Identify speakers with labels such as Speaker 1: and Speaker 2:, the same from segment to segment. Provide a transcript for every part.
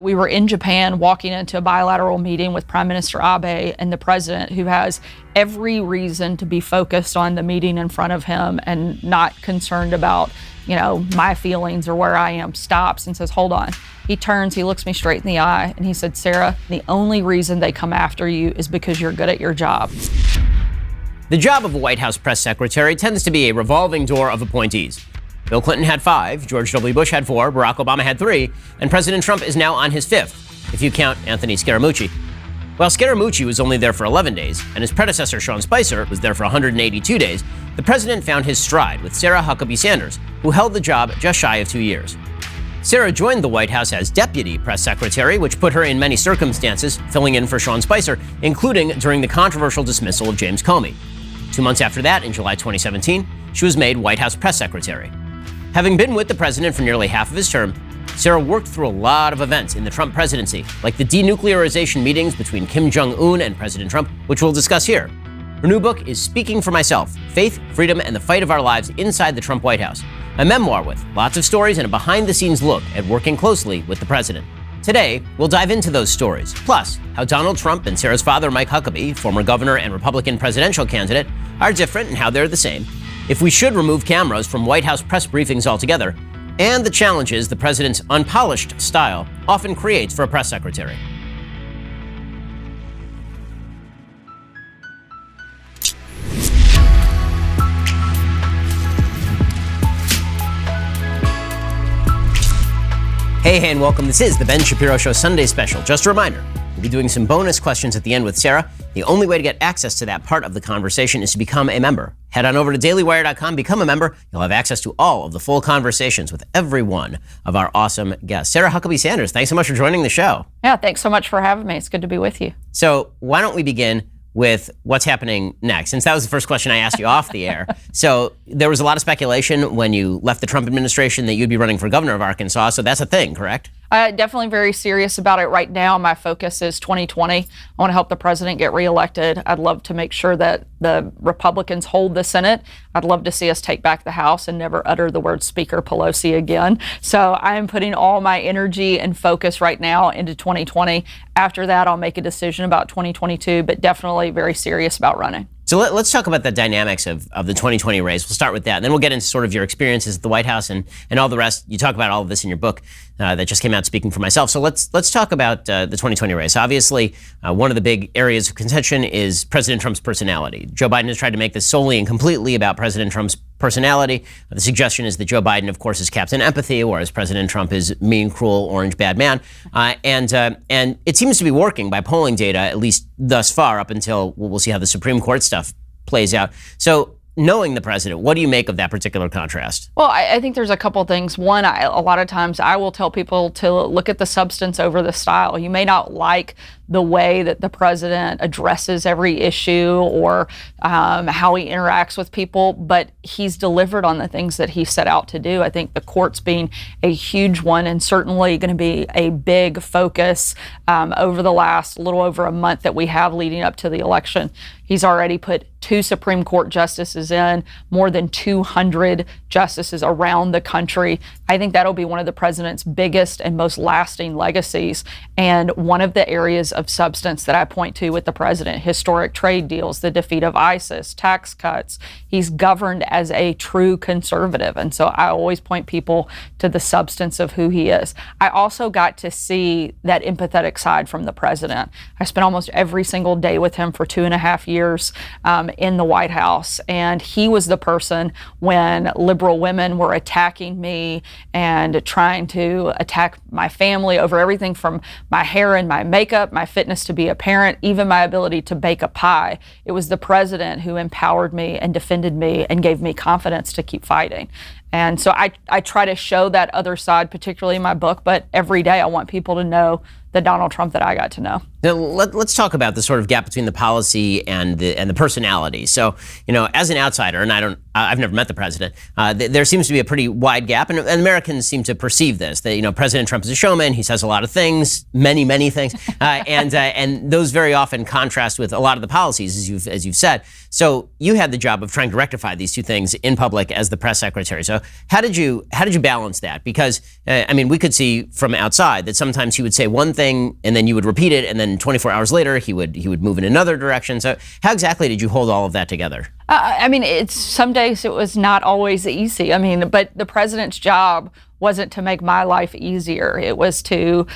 Speaker 1: We were in Japan walking into a bilateral meeting with Prime Minister Abe and the president, who has every reason to be focused on the meeting in front of him and not concerned about, my feelings or where I am, stops and says, hold on. He turns, he looks me straight in the eye, and he said, Sarah, the only reason they come after you is because you're good at your job.
Speaker 2: The job of a White House press secretary tends to be a revolving door of appointees. Bill Clinton had 5, George W. Bush had 4, Barack Obama had 3, and President Trump is now on his 5th, if you count Anthony Scaramucci. While Scaramucci was only there for 11 days, and his predecessor, Sean Spicer, was there for 182 days, the president found his stride with Sarah Huckabee Sanders, who held the job just shy of 2 years. Sarah joined the White House as deputy press secretary, which put her in many circumstances, filling in for Sean Spicer, including during the controversial dismissal of James Comey. 2 months after that, in July 2017, she was made White House press secretary. Having been with the president for nearly half of his term, Sarah worked through a lot of events in the Trump presidency, like the denuclearization meetings between Kim Jongun and President Trump, which we'll discuss here. Her new book is Speaking for Myself: Faith, Freedom, and the Fight of Our Lives Inside the Trump White House, a memoir with lots of stories and a behind-the-scenes look at working closely with the president. Today, we'll dive into those stories, plus how Donald Trump and Sarah's father, Mike Huckabee, former governor and Republican presidential candidate, are different and how they're the same, if we should remove cameras from White House press briefings altogether, and the challenges the president's unpolished style often creates for a press secretary. Hey, and welcome. This is the Ben Shapiro Show Sunday Special. Just a reminder, we'll be doing some bonus questions at the end with Sarah. The only way to get access to that part of the conversation is to become a member. Head on over to dailywire.com, become a member. You'll have access to all of the full conversations with every one of our awesome guests. Sarah Huckabee Sanders, thanks so much for joining the show.
Speaker 1: Yeah, thanks so much for having me. It's good to be with you.
Speaker 2: So why don't we begin with what's happening next, since that was the first question I asked you off the air. So there was a lot of speculation when you left the Trump administration that you'd be running for governor of Arkansas. So that's a thing, correct?
Speaker 1: Definitely very serious about it right now. My focus is 2020. I want to help the president get reelected. I'd love to make sure that the Republicans hold the Senate. I'd love to see us take back the House and never utter the word Speaker Pelosi again. So I am putting all my energy and focus right now into 2020. After that, I'll make a decision about 2022, but definitely very serious about running.
Speaker 2: So let's talk about the dynamics of the 2020 race. We'll start with that, and then we'll get into sort of your experiences at the White House and all the rest. You talk about all of this in your book that just came out, Speaking for Myself. So let's talk about the 2020 race. Obviously, one of the big areas of contention is President Trump's personality. Joe Biden has tried to make this solely and completely about President Trump's personality. The suggestion is that Joe Biden, of course, is Captain Empathy, whereas President Trump is mean, cruel, orange, bad man. And it seems to be working by polling data, at least thus far, up until we'll see how the Supreme Court stuff plays out. So knowing the president, what do you make of that particular contrast?
Speaker 1: Well, I think there's a couple things. One, a lot of times I will tell people to look at the substance over the style. You may not like the way that the president addresses every issue or how he interacts with people, but he's delivered on the things that he set out to do. I think the courts being a huge one and certainly going to be a big focus over the last little over a month that we have leading up to the election. He's already put 2 Supreme Court justices in, more than 200 justices around the country. I think that'll be one of the president's biggest and most lasting legacies. And one of the areas of substance that I point to with the president, historic trade deals, the defeat of ISIS, tax cuts. He's governed as a true conservative. And so I always point people to the substance of who he is. I also got to see that empathetic side from the president. I spent almost every single day with him for 2.5 years in the White House. And he was the person when liberal women were attacking me and trying to attack my family over everything from my hair and my makeup, my fitness to be a parent, even my ability to bake a pie. It was the president who empowered me and defended me and gave me confidence to keep fighting. And so I try to show that other side, particularly in my book, but every day I want people to know the Donald Trump that I got to know.
Speaker 2: Now, let's talk about the sort of gap between the policy and the personality. So, as an outsider, and I've never met the president, there seems to be a pretty wide gap, and Americans seem to perceive this, that, President Trump is a showman, he says a lot of things, many things, and those very often contrast with a lot of the policies, as you've said. So you had the job of trying to rectify these two things in public as the press secretary. So So how did you balance that? Because I mean, we could see from outside that sometimes he would say one thing and then you would repeat it, and then 24 hours later he would move in another direction. So how exactly did you hold all of that together?
Speaker 1: I mean, some days it was not always easy. I mean, but the president's job wasn't to make my life easier. It was to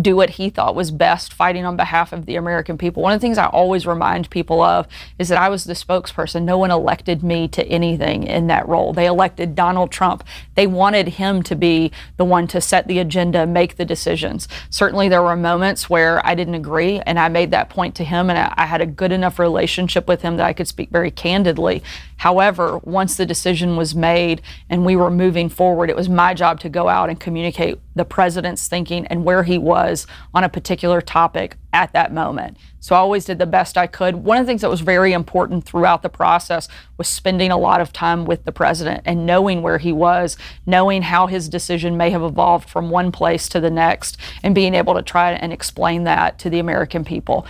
Speaker 1: do what he thought was best, fighting on behalf of the American people. One of the things I always remind people of is that I was the spokesperson. No one elected me to anything in that role. They elected Donald Trump. They wanted him to be the one to set the agenda, make the decisions. Certainly there were moments where I didn't agree, and I made that point to him, and I had a good enough relationship with him that I could speak very candidly. However, once the decision was made and we were moving forward, it was my job to go out and communicate the president's thinking and where he was on a particular topic at that moment. So I always did the best I could. One of the things that was very important throughout the process was spending a lot of time with the president and knowing where he was, knowing how his decision may have evolved from one place to the next, and being able to try and explain that to the American people.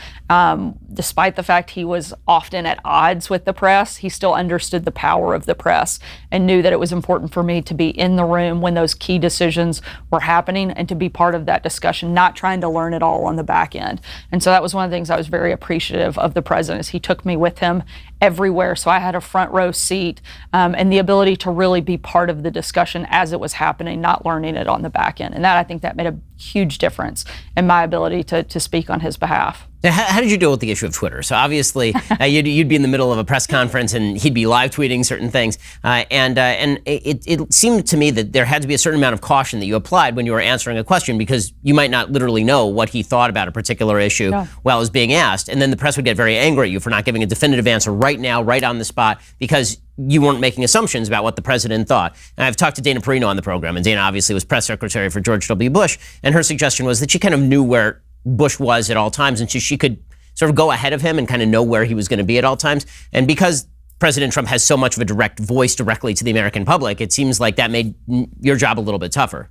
Speaker 1: Despite the fact he was often at odds with the press, he still understood the power of the press and knew that it was important for me to be in the room when those key decisions were happening and to be part of that discussion, not trying to learn it all on the back end. And so that was one of the things I was very appreciative of the president, is he took me with him everywhere. So I had a front row seat and the ability to really be part of the discussion as it was happening, not learning it on the back end. And that, I think that made a huge difference in my ability to speak on his behalf.
Speaker 2: Now, how did you deal with the issue of Twitter? So obviously, you'd be in the middle of a press conference and he'd be live tweeting certain things, and it seemed to me that there had to be a certain amount of caution that you applied when you were answering a question, because you might not literally know what he thought about a particular issue while it was being asked, and then the press would get very angry at you for not giving a definitive answer right now, right on the spot, because you weren't making assumptions about what the president thought. And I've talked to Dana Perino on the program, and Dana obviously was press secretary for George W. Bush, and her suggestion was that she kind of knew where Bush was at all times, and she could sort of go ahead of him and kind of know where he was going to be at all times. And because President Trump has so much of a direct voice directly to the American public, it seems like that made your job a little bit tougher.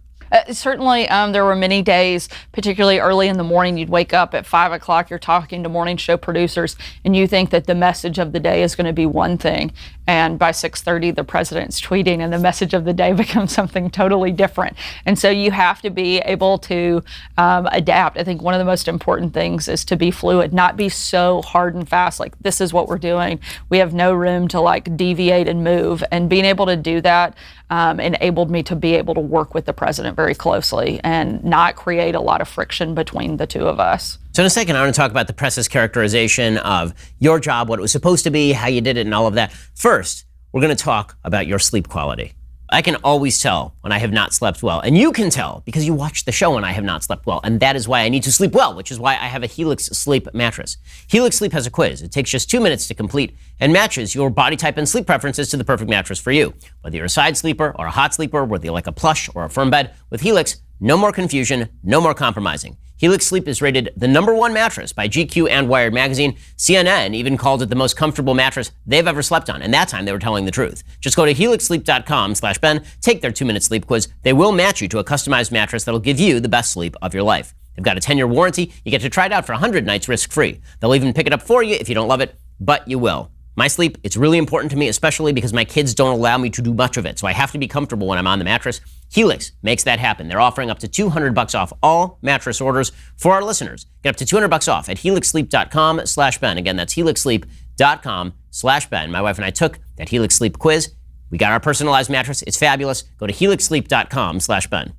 Speaker 1: Certainly, there were many days, particularly early in the morning, you'd wake up at 5 o'clock, you're talking to morning show producers, and you think that the message of the day is going to be one thing. And by 6:30, the president's tweeting, and the message of the day becomes something totally different. And so you have to be able to adapt. I think one of the most important things is to be fluid, not be so hard and fast, like this is what we're doing. We have no room to like deviate and move. And being able to do that enabled me to be able to work with the president very closely and not create a lot of friction between the two of us.
Speaker 2: So in a second, I want to talk about the press's characterization of your job, what it was supposed to be, how you did it, and all of that. First, we're going to talk about your sleep quality. I can always tell when I have not slept well, and you can tell because you watched the show when I have not slept well, and that is why I need to sleep well, which is why I have a Helix Sleep mattress. Helix Sleep has a quiz. It takes just 2 minutes to complete and matches your body type and sleep preferences to the perfect mattress for you. Whether you're a side sleeper or a hot sleeper, whether you like a plush or a firm bed, with Helix, no more confusion, no more compromising. Helix Sleep is rated the #1 mattress by GQ and Wired magazine. CNN even called it the most comfortable mattress they've ever slept on, and that time they were telling the truth. Just go to helixsleep.com/Ben, take their 2-minute sleep quiz. They will match you to a customized mattress that'll give you the best sleep of your life. They've got a 10-year warranty. You get to try it out for 100 nights risk-free. They'll even pick it up for you if you don't love it, but you will. My sleep, it's really important to me, especially because my kids don't allow me to do much of it, so I have to be comfortable when I'm on the mattress. Helix makes that happen. They're offering up to $200 off all mattress orders for our listeners. Get up to $200 off at helixsleep.com/Ben. Again, that's helixsleep.com/Ben. My wife and I took that Helix Sleep quiz. We got our personalized mattress. It's fabulous. Go to helixsleep.com/Ben.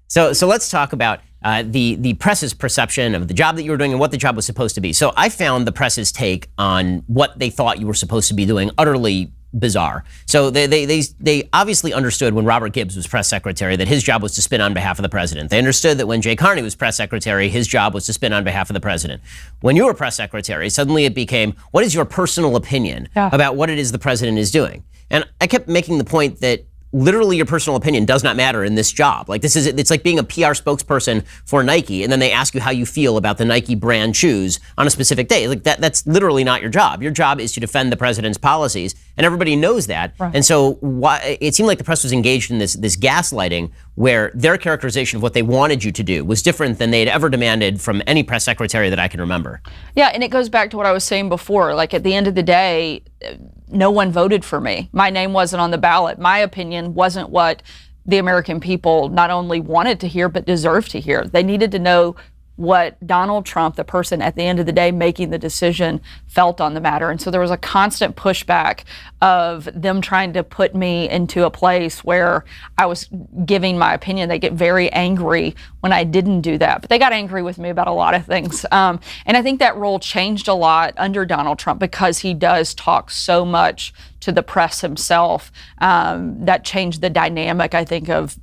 Speaker 2: So let's talk about the press's perception of the job that you were doing and what the job was supposed to be. So I found the press's take on what they thought you were supposed to be doing utterly bizarre. So they obviously understood when Robert Gibbs was press secretary that his job was to spin on behalf of the president. They understood that when Jay Carney was press secretary, his job was to spin on behalf of the president. When you were press secretary, suddenly it became, what is your personal opinion about what it is the president is doing? And I kept making the point that literally your personal opinion does not matter in this job. Like it's like being a PR spokesperson for Nike, and then they ask you how you feel about the Nike brand shoes on a specific day. Like that's literally not your job. Your job is to defend the president's policies, and everybody knows that. Right. And so it seemed like the press was engaged in this gaslighting, where their characterization of what they wanted you to do was different than they had ever demanded from any press secretary that I can remember.
Speaker 1: Yeah, and it goes back to what I was saying before. Like at the end of the day, no one voted for me. My name wasn't on the ballot. My opinion wasn't what the American people not only wanted to hear, but deserved to hear. They needed to know what Donald Trump, the person at the end of the day making the decision, felt on the matter. And so there was a constant pushback of them trying to put me into a place where I was giving my opinion. They get very angry when I didn't do that. But they got angry with me about a lot of things. And I think that role changed a lot under Donald Trump because he does talk so much to the press himself. That changed the dynamic, I think, of,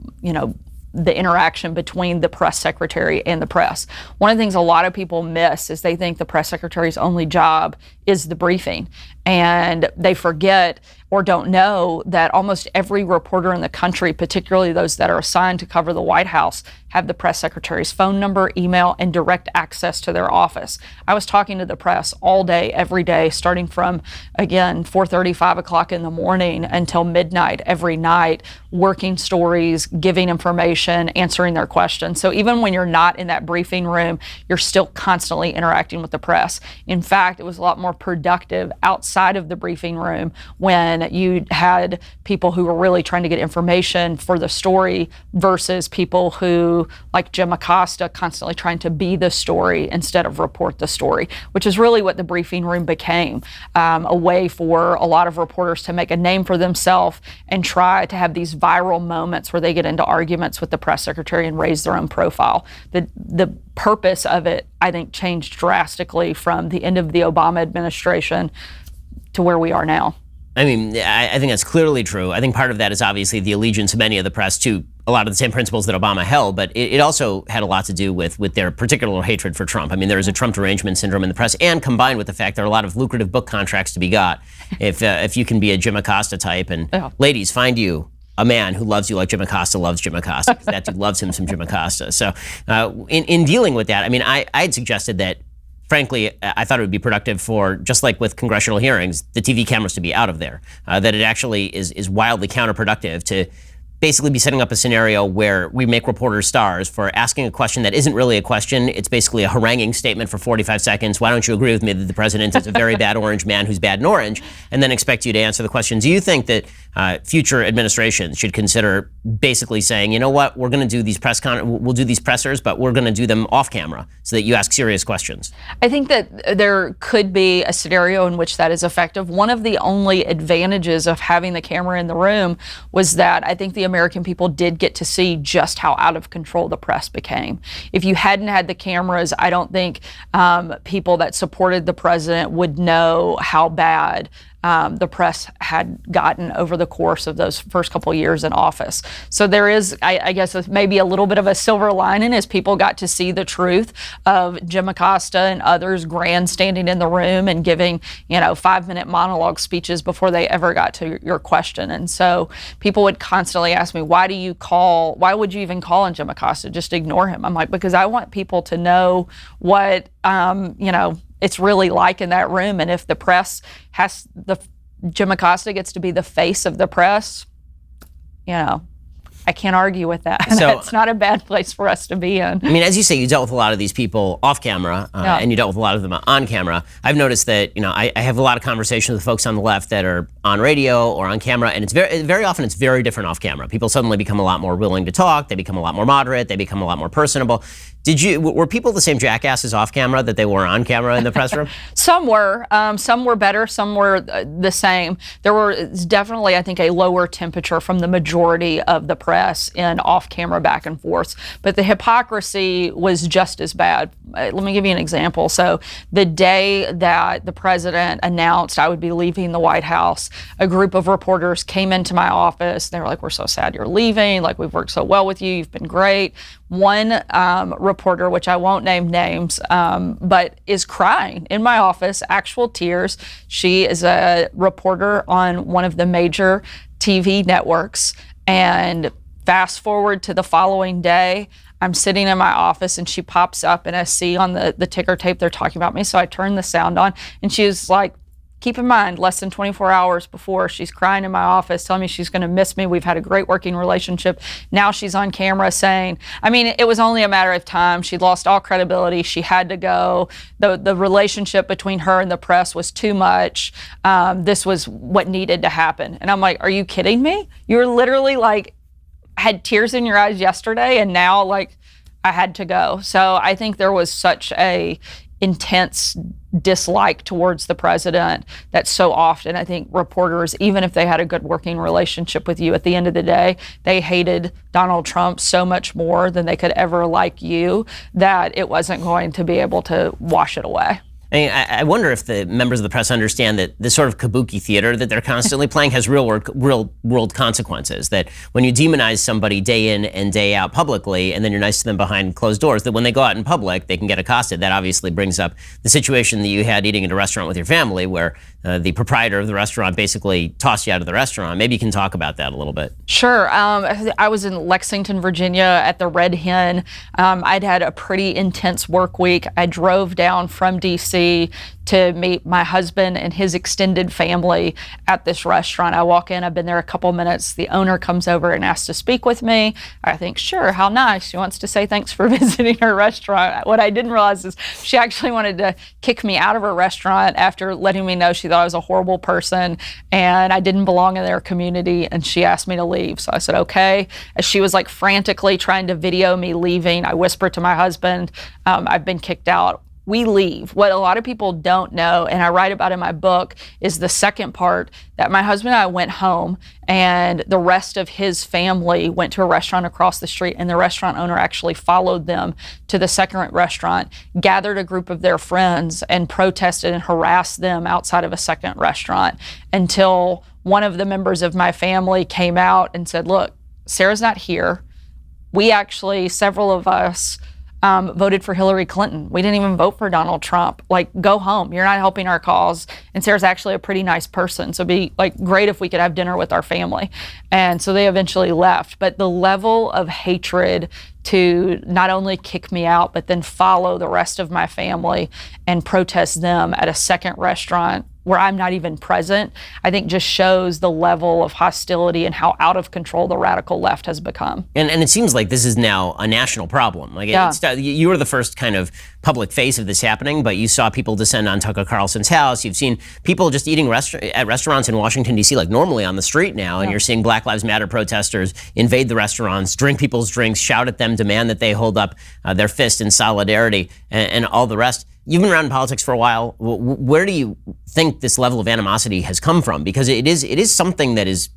Speaker 1: the interaction between the press secretary and the press. One of the things a lot of people miss is they think the press secretary's only job is the briefing. And they forget or don't know that almost every reporter in the country, particularly those that are assigned to cover the White House, have the press secretary's phone number, email, and direct access to their office. I was talking to the press all day, every day, starting from, again, 4:30, 5 o'clock in the morning until midnight every night, working stories, giving information, answering their questions. So even when you're not in that briefing room, you're still constantly interacting with the press. In fact, it was a lot more productive outside of the briefing room when you had people who were really trying to get information for the story versus people who, like Jim Acosta, constantly trying to be the story instead of report the story, which is really what the briefing room became, a way for a lot of reporters to make a name for themselves and try to have these viral moments where they get into arguments with the press secretary and raise their own profile. The purpose of it, I think, changed drastically from the end of the Obama administration to where we are now.
Speaker 2: I mean, I think that's clearly true. I think part of that is obviously the allegiance of many of the press to a lot of the same principles that Obama held, but it also had a lot to do with their particular hatred for Trump. I mean, there is a Trump derangement syndrome in the press, and combined with the fact there are a lot of lucrative book contracts to be got if you can be a Jim Acosta type. And ladies, find you a man who loves you like Jim Acosta loves Jim Acosta, because that dude loves him some Jim Acosta. So in dealing with that, I mean, I had suggested that, frankly, I thought it would be productive for, just like with congressional hearings, the TV cameras to be out of there. That it actually is wildly counterproductive to basically be setting up a scenario where we make reporters stars for asking a question that isn't really a question. It's basically a haranguing statement for 45 seconds. Why don't you agree with me that the president is a very bad orange man who's bad in orange? And then expect you to answer the question. Do you think that future administrations should consider basically saying, you know what, we're going to do these we'll do these pressers, but we're going to do them off camera so that you ask serious questions?
Speaker 1: I think that there could be a scenario in which that is effective. One of the only advantages of having the camera in the room was that I think the American people did get to see just how out of control the press became. If you hadn't had the cameras, I don't think people that supported the president would know how bad the press had gotten over the course of those first couple of years in office. So there is, I guess, maybe a little bit of a silver lining as people got to see the truth of Jim Acosta and others grandstanding in the room and giving, 5-minute monologue speeches before they ever got to your question. And so people would constantly ask me, why would you even call on Jim Acosta? Just ignore him. I'm like, because I want people to know what, it's really like in that room. And if the press Jim Acosta gets to be the face of the press, I can't argue with that. So, that's not a bad place for us to be in.
Speaker 2: I mean, as you say, you dealt with a lot of these people off camera, and you dealt with a lot of them on camera. I've noticed that, I have a lot of conversations with folks on the left that are on radio or on camera, and it's very often it's very different off camera. People suddenly become a lot more willing to talk. They become a lot more moderate. They become a lot more personable. Were people the same jackasses off camera that they were on camera in the press room?
Speaker 1: Some were better, some were the same. There was definitely, I think, a lower temperature from the majority of the press in off-camera back and forths, but the hypocrisy was just as bad. Let me give you an example. So the day that the president announced I would be leaving the White House, a group of reporters came into my office. They were like, "We're so sad you're leaving. Like, we've worked so well with you. You've been great." One reporter, which I won't name names, but is crying in my office, actual tears. She is a reporter on one of the major TV networks. And fast forward to the following day, I'm sitting in my office and she pops up and I see on the ticker tape they're talking about me. So I turn the sound on and she was like, keep in mind, less than 24 hours before, she's crying in my office, telling me she's going to miss me. We've had a great working relationship. Now she's on camera saying, I mean, it was only a matter of time. She'd lost all credibility. She had to go. The relationship between her and the press was too much. This was what needed to happen. And I'm like, are you kidding me? You were literally like, had tears in your eyes yesterday, and now like I had to go. So I think there was such a intense dislike towards the president that so often I think reporters, even if they had a good working relationship with you, at the end of the day, they hated Donald Trump so much more than they could ever like you, that it wasn't going to be able to wash it away.
Speaker 2: I mean, I wonder if the members of the press understand that this sort of kabuki theater that they're constantly playing has real world consequences. That when you demonize somebody day in and day out publicly, and then you're nice to them behind closed doors, that when they go out in public, they can get accosted. That obviously brings up the situation that you had eating at a restaurant with your family, where the proprietor of the restaurant basically tossed you out of the restaurant. Maybe you can talk about that a little bit.
Speaker 1: Sure. I was in Lexington, Virginia at the Red Hen. I'd had a pretty intense work week. I drove down from D.C. to meet my husband and his extended family at this restaurant. I walk in, I've been there a couple minutes. The owner comes over and asks to speak with me. I think, sure, how nice. She wants to say thanks for visiting her restaurant. What I didn't realize is she actually wanted to kick me out of her restaurant after letting me know she thought I was a horrible person and I didn't belong in their community, and she asked me to leave. So I said, okay. As she was like frantically trying to video me leaving, I whispered to my husband, I've been kicked out. We leave. What a lot of people don't know, and I write about in my book, is the second part, that my husband and I went home and the rest of his family went to a restaurant across the street, and the restaurant owner actually followed them to the second restaurant, gathered a group of their friends and protested and harassed them outside of a second restaurant until one of the members of my family came out and said, look, Sarah's not here. We actually, several of us, voted for Hillary Clinton. We didn't even vote for Donald Trump. Like, go home. You're not helping our cause. And Sarah's actually a pretty nice person. So it'd be like great if we could have dinner with our family. And so they eventually left. But the level of hatred to not only kick me out, but then follow the rest of my family and protest them at a second restaurant where I'm not even present, I think just shows the level of hostility and how out of control the radical left has become.
Speaker 2: And it seems like this is now a national problem. Like,
Speaker 1: yeah.
Speaker 2: You were the first kind of public face of this happening, but you saw people descend on Tucker Carlson's house. You've seen people just eating at restaurants in Washington, D.C., like normally on the street now, and you're seeing Black Lives Matter protesters invade the restaurants, drink people's drinks, shout at them, demand that they hold up their fist in solidarity, and all the rest. You've been around in politics for a while. Where do you think this level of animosity has come from? Because it is something that is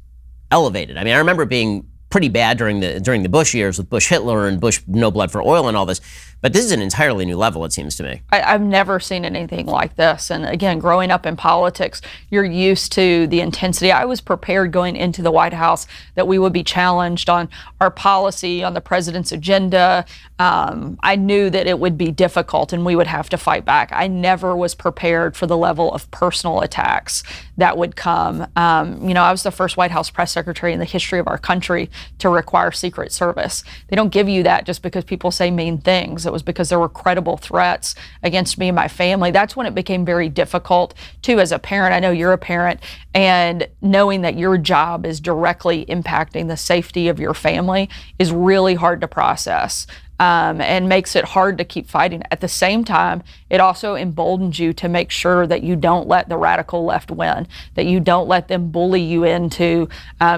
Speaker 2: elevated. I mean, I remember it being pretty bad during the Bush years with Bush Hitler and Bush no blood for oil and all this. But this is an entirely new level, it seems to me.
Speaker 1: I've never seen anything like this. And again, growing up in politics, you're used to the intensity. I was prepared going into the White House that we would be challenged on our policy, on the president's agenda. I knew that it would be difficult and we would have to fight back. I never was prepared for the level of personal attacks that would come. I was the first White House press secretary in the history of our country to require Secret Service. They don't give you that just because people say mean things. It was because there were credible threats against me and my family. That's when it became very difficult, too, as a parent. I know you're a parent, and knowing that your job is directly impacting the safety of your family is really hard to process. And makes it hard to keep fighting. At the same time, it also emboldens you to make sure that you don't let the radical left win, that you don't let them bully you into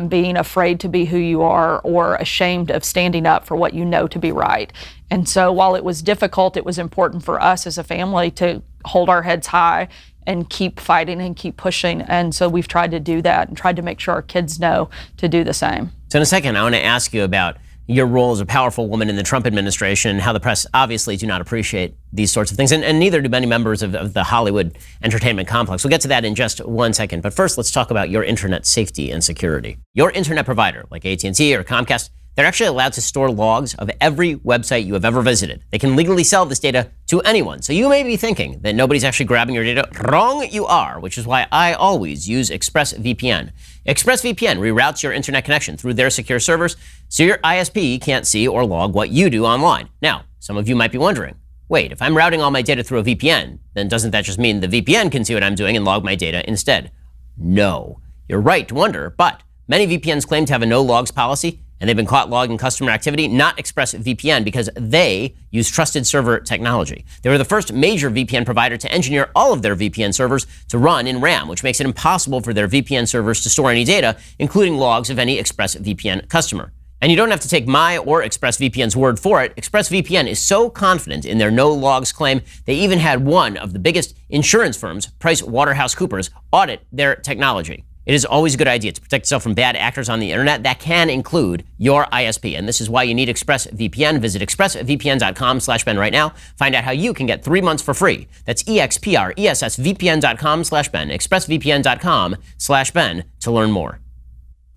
Speaker 1: being afraid to be who you are or ashamed of standing up for what you know to be right. And so while it was difficult, it was important for us as a family to hold our heads high and keep fighting and keep pushing. And so we've tried to do that and tried to make sure our kids know to do the same.
Speaker 2: So in a second, I want to ask you about your role as a powerful woman in the Trump administration, how the press obviously do not appreciate these sorts of things, and neither do many members of the Hollywood entertainment complex. We'll get to that in just 1 second. But first, let's talk about your internet safety and security. Your internet provider, like AT&T or Comcast, they're actually allowed to store logs of every website you have ever visited. They can legally sell this data to anyone. So you may be thinking that nobody's actually grabbing your data. Wrong you are, which is why I always use ExpressVPN. ExpressVPN reroutes your internet connection through their secure servers so your ISP can't see or log what you do online. Now, some of you might be wondering, wait, if I'm routing all my data through a VPN, then doesn't that just mean the VPN can see what I'm doing and log my data instead? No. You're right to wonder, but many VPNs claim to have a no logs policy, and they've been caught logging customer activity, not ExpressVPN, because they use trusted server technology. They were the first major VPN provider to engineer all of their VPN servers to run in RAM, which makes it impossible for their VPN servers to store any data, including logs of any ExpressVPN customer. And you don't have to take my or ExpressVPN's word for it. ExpressVPN is so confident in their no logs claim, they even had one of the biggest insurance firms, PricewaterhouseCoopers, audit their technology. It is always a good idea to protect yourself from bad actors on the internet. That can include your ISP. And this is why you need ExpressVPN. Visit expressvpn.com/Ben right now. Find out how you can get 3 months for free. That's expressvpn.com/Ben. expressvpn.com/Ben to learn more.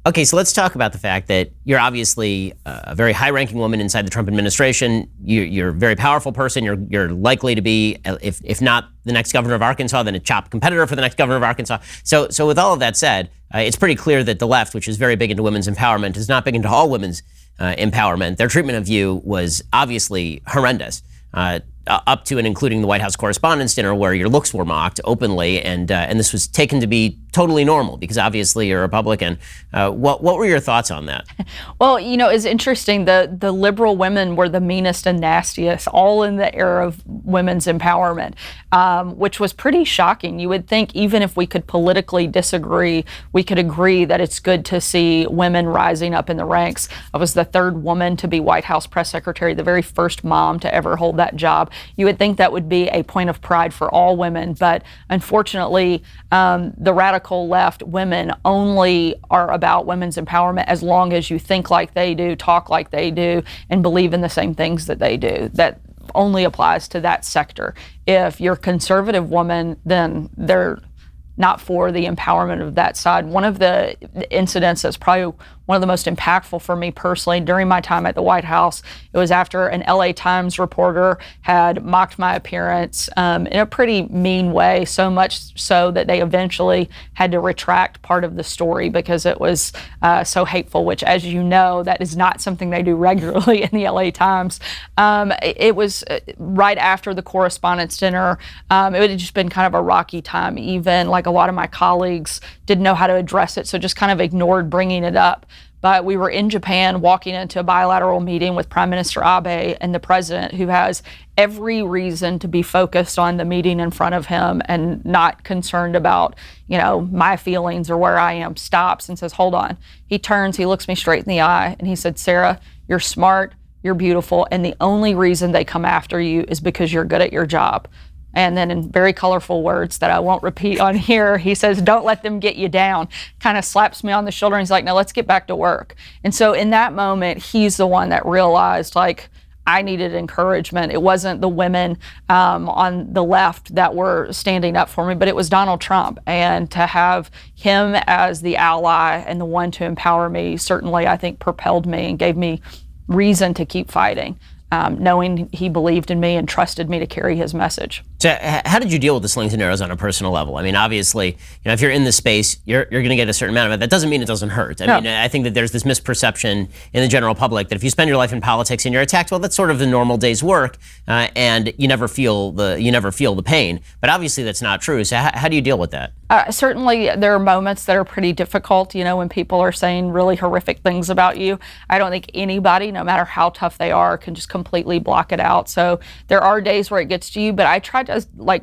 Speaker 2: Okay, so let's talk about the fact that you're obviously a very high-ranking woman inside the Trump administration. You're a very powerful person. You're likely to be, if not the next governor of Arkansas, then a top competitor for the next governor of Arkansas. So with all of that said, it's pretty clear that the left, which is very big into women's empowerment, is not big into all women's empowerment. Their treatment of you was obviously horrendous. Up to and including the White House Correspondents' Dinner, where your looks were mocked openly, and this was taken to be totally normal because obviously you're a Republican. What were your thoughts on that?
Speaker 1: Well, it's interesting. The liberal women were the meanest and nastiest, all in the era of women's empowerment, which was pretty shocking. You would think even if we could politically disagree, we could agree that it's good to see women rising up in the ranks. I was the third woman to be White House press secretary, the very first mom to ever hold that job. You would think that would be a point of pride for all women, but unfortunately, the radical left women only are about women's empowerment as long as you think like they do, talk like they do, and believe in the same things that they do. That only applies to that sector. If you're a conservative woman, then they're not for the empowerment of that side. One of the incidents that's probably one of the most impactful for me personally during my time at the White House, it was after an LA Times reporter had mocked my appearance in a pretty mean way, so much so that they eventually had to retract part of the story because it was so hateful, which, as you know, that is not something they do regularly in the LA Times. It was right after the Correspondents' Dinner. It had just been kind of a rocky time. Even like a lot of my colleagues didn't know how to address it, so just kind of ignored bringing it up. But we were in Japan walking into a bilateral meeting with Prime Minister Abe and the president, who has every reason to be focused on the meeting in front of him and not concerned about, my feelings or where I am, stops and says, hold on. He turns, he looks me straight in the eye, and he said, Sarah, you're smart, you're beautiful, and the only reason they come after you is because you're good at your job. And then in very colorful words that I won't repeat on here, he says, don't let them get you down. Kind of slaps me on the shoulder and he's like, no, let's get back to work. And so in that moment, he's the one that realized, I needed encouragement. It wasn't the women on the left that were standing up for me, but it was Donald Trump. And to have him as the ally and the one to empower me certainly, I think, propelled me and gave me reason to keep fighting. Knowing he believed in me and trusted me to carry his message.
Speaker 2: So how did you deal with the slings and arrows on a personal level? I mean, obviously, if you're in this space, you're going to get a certain amount of it. That doesn't mean it doesn't hurt. I mean, I think that there's this misperception in the general public that if you spend your life in politics and you're attacked, well, that's sort of the normal day's work, and you never feel the pain. But obviously, that's not true. So how do you deal with that?
Speaker 1: Certainly, there are moments that are pretty difficult. When people are saying really horrific things about you, I don't think anybody, no matter how tough they are, can just completely block it out. So there are days where it gets to you, but I try to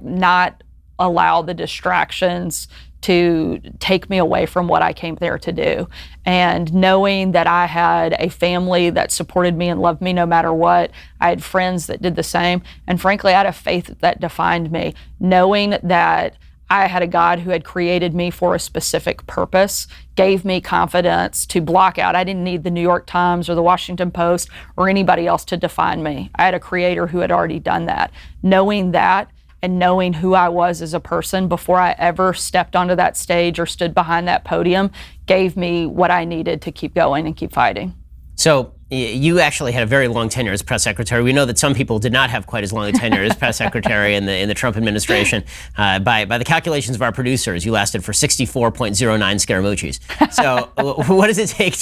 Speaker 1: not allow the distractions to take me away from what I came there to do. And knowing that I had a family that supported me and loved me no matter what, I had friends that did the same, and frankly, I had a faith that defined me. Knowing that I had a God who had created me for a specific purpose gave me confidence to block out. I didn't need the New York Times or the Washington Post or anybody else to define me. I had a creator who had already done that. Knowing that and knowing who I was as a person before I ever stepped onto that stage or stood behind that podium gave me what I needed to keep going and keep fighting.
Speaker 2: So You actually had a very long tenure as press secretary. We know that some people did not have quite as long a tenure as press secretary in the Trump administration. By the calculations of our producers, you lasted for 64.09 Scaramucci's. So what does it take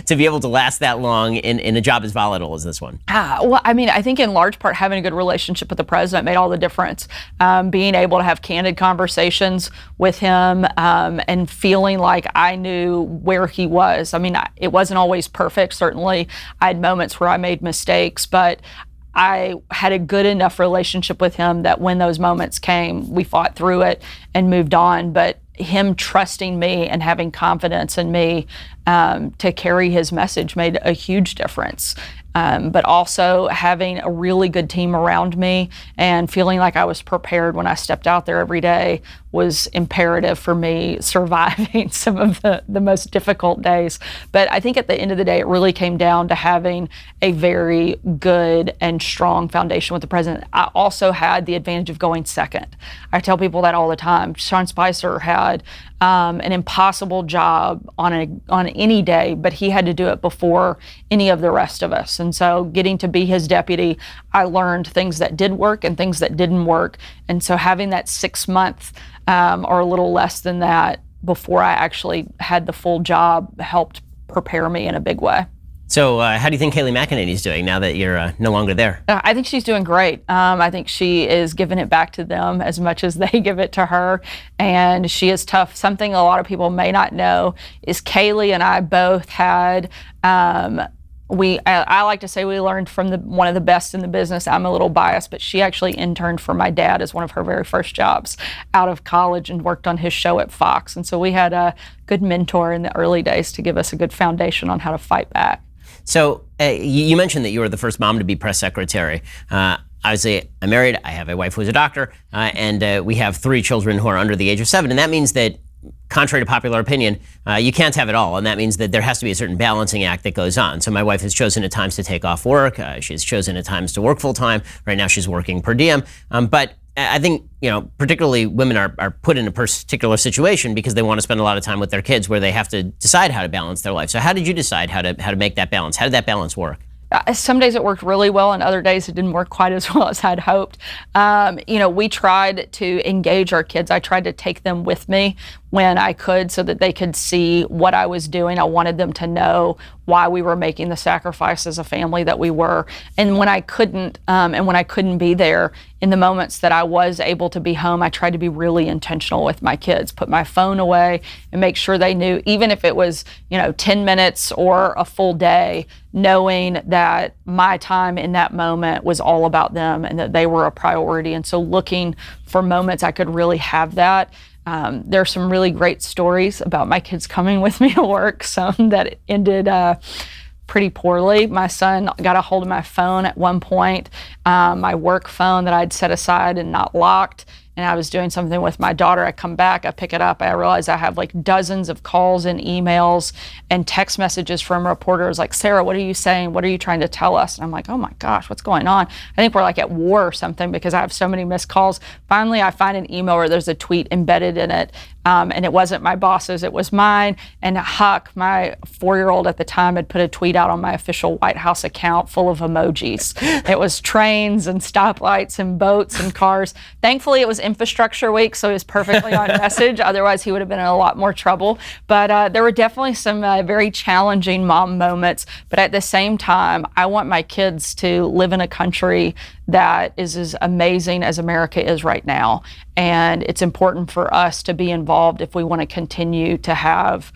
Speaker 2: to be able to last that long in a job as volatile as this one?
Speaker 1: Well, I mean, I think in large part having a good relationship with the president made all the difference. Being able to have candid conversations with him and feeling like I knew where he was. I mean, it wasn't always perfect, certainly. I had moments where I made mistakes, but I had a good enough relationship with him that when those moments came, we fought through it and moved on. But him trusting me and having confidence in me to carry his message made a huge difference. But also having a really good team around me and feeling like I was prepared when I stepped out there every day was imperative for me surviving some of the most difficult days. But I think at the end of the day, it really came down to having a very good and strong foundation with the president. I also had the advantage of going second. I tell people that all the time. Sean Spicer had an impossible job on any day, but he had to do it before any of the rest of us. And so getting to be his deputy, I learned things that did work and things that didn't work. And so having that 6 months or a little less than that before I actually had the full job helped prepare me in a big way.
Speaker 2: So how do you think Kayleigh McEnany's doing now that you're no longer there?
Speaker 1: I think she's doing great. I think she is giving it back to them as much as they give it to her. And she is tough. Something a lot of people may not know is Kayleigh and I both had, I like to say we learned from one of the best in the business. I'm a little biased, but she actually interned for my dad as one of her very first jobs out of college and worked on his show at Fox. And so we had a good mentor in the early days to give us a good foundation on how to fight back.
Speaker 2: So you mentioned that you were the first mom to be press secretary. Obviously, I'm married. I have a wife who's a doctor, and we have 3 children who are under the age of 7. And that means that, contrary to popular opinion, you can't have it all. And that means that there has to be a certain balancing act that goes on. So my wife has chosen at times to take off work. She's chosen at times to work full time. Right now she's working per diem. But I think, particularly women are put in a particular situation because they want to spend a lot of time with their kids where they have to decide how to balance their life. So how did you decide how to make that balance? How did that balance work?
Speaker 1: Some days it worked really well, and other days it didn't work quite as well as I'd hoped. We tried to engage our kids. I tried to take them with me when I could so that they could see what I was doing. I wanted them to know why we were making the sacrifice as a family that we were. And when I couldn't, be there, in the moments that I was able to be home, I tried to be really intentional with my kids, put my phone away and make sure they knew, even if it was, 10 minutes or a full day, knowing that my time in that moment was all about them and that they were a priority. And so looking for moments I could really have that. There are some really great stories about my kids coming with me to work, some that ended pretty poorly. My son got a hold of my phone at one point, my work phone that I'd set aside and not locked. And I was doing something with my daughter. I come back, I pick it up, I realize I have like dozens of calls and emails and text messages from reporters like, Sarah, what are you saying? What are you trying to tell us? And I'm like, oh my gosh, what's going on? I think we're like at war or something because I have so many missed calls. Finally, I find an email where there's a tweet embedded in it. And it wasn't my boss's, it was mine. And Huck, my 4-year-old at the time, had put a tweet out on my official White House account full of emojis. It was trains and stoplights and boats and cars. Thankfully, it was infrastructure week, so he was perfectly on message. Otherwise, he would have been in a lot more trouble. But there were definitely some very challenging mom moments. But at the same time, I want my kids to live in a country that is as amazing as America is right now. And it's important for us to be involved if we want to continue to have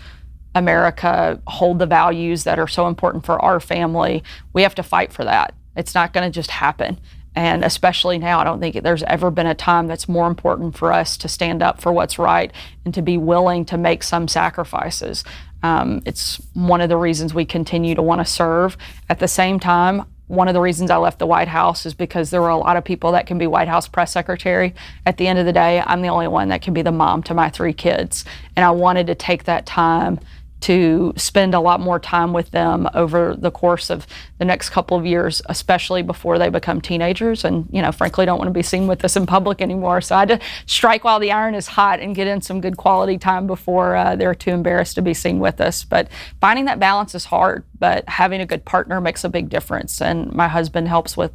Speaker 1: America hold the values that are so important for our family. We have to fight for that. It's not going to just happen. And especially now, I don't think there's ever been a time that's more important for us to stand up for what's right and to be willing to make some sacrifices. It's one of the reasons we continue to want to serve. At the same time, one of the reasons I left the White House is because there were a lot of people that can be White House press secretary. At the end of the day, I'm the only one that can be the mom to my 3 kids. And I wanted to take that time to spend a lot more time with them over the course of the next couple of years, especially before they become teenagers and, frankly, don't want to be seen with us in public anymore. So I had to strike while the iron is hot and get in some good quality time before they're too embarrassed to be seen with us. But finding that balance is hard, but having a good partner makes a big difference. And my husband helps with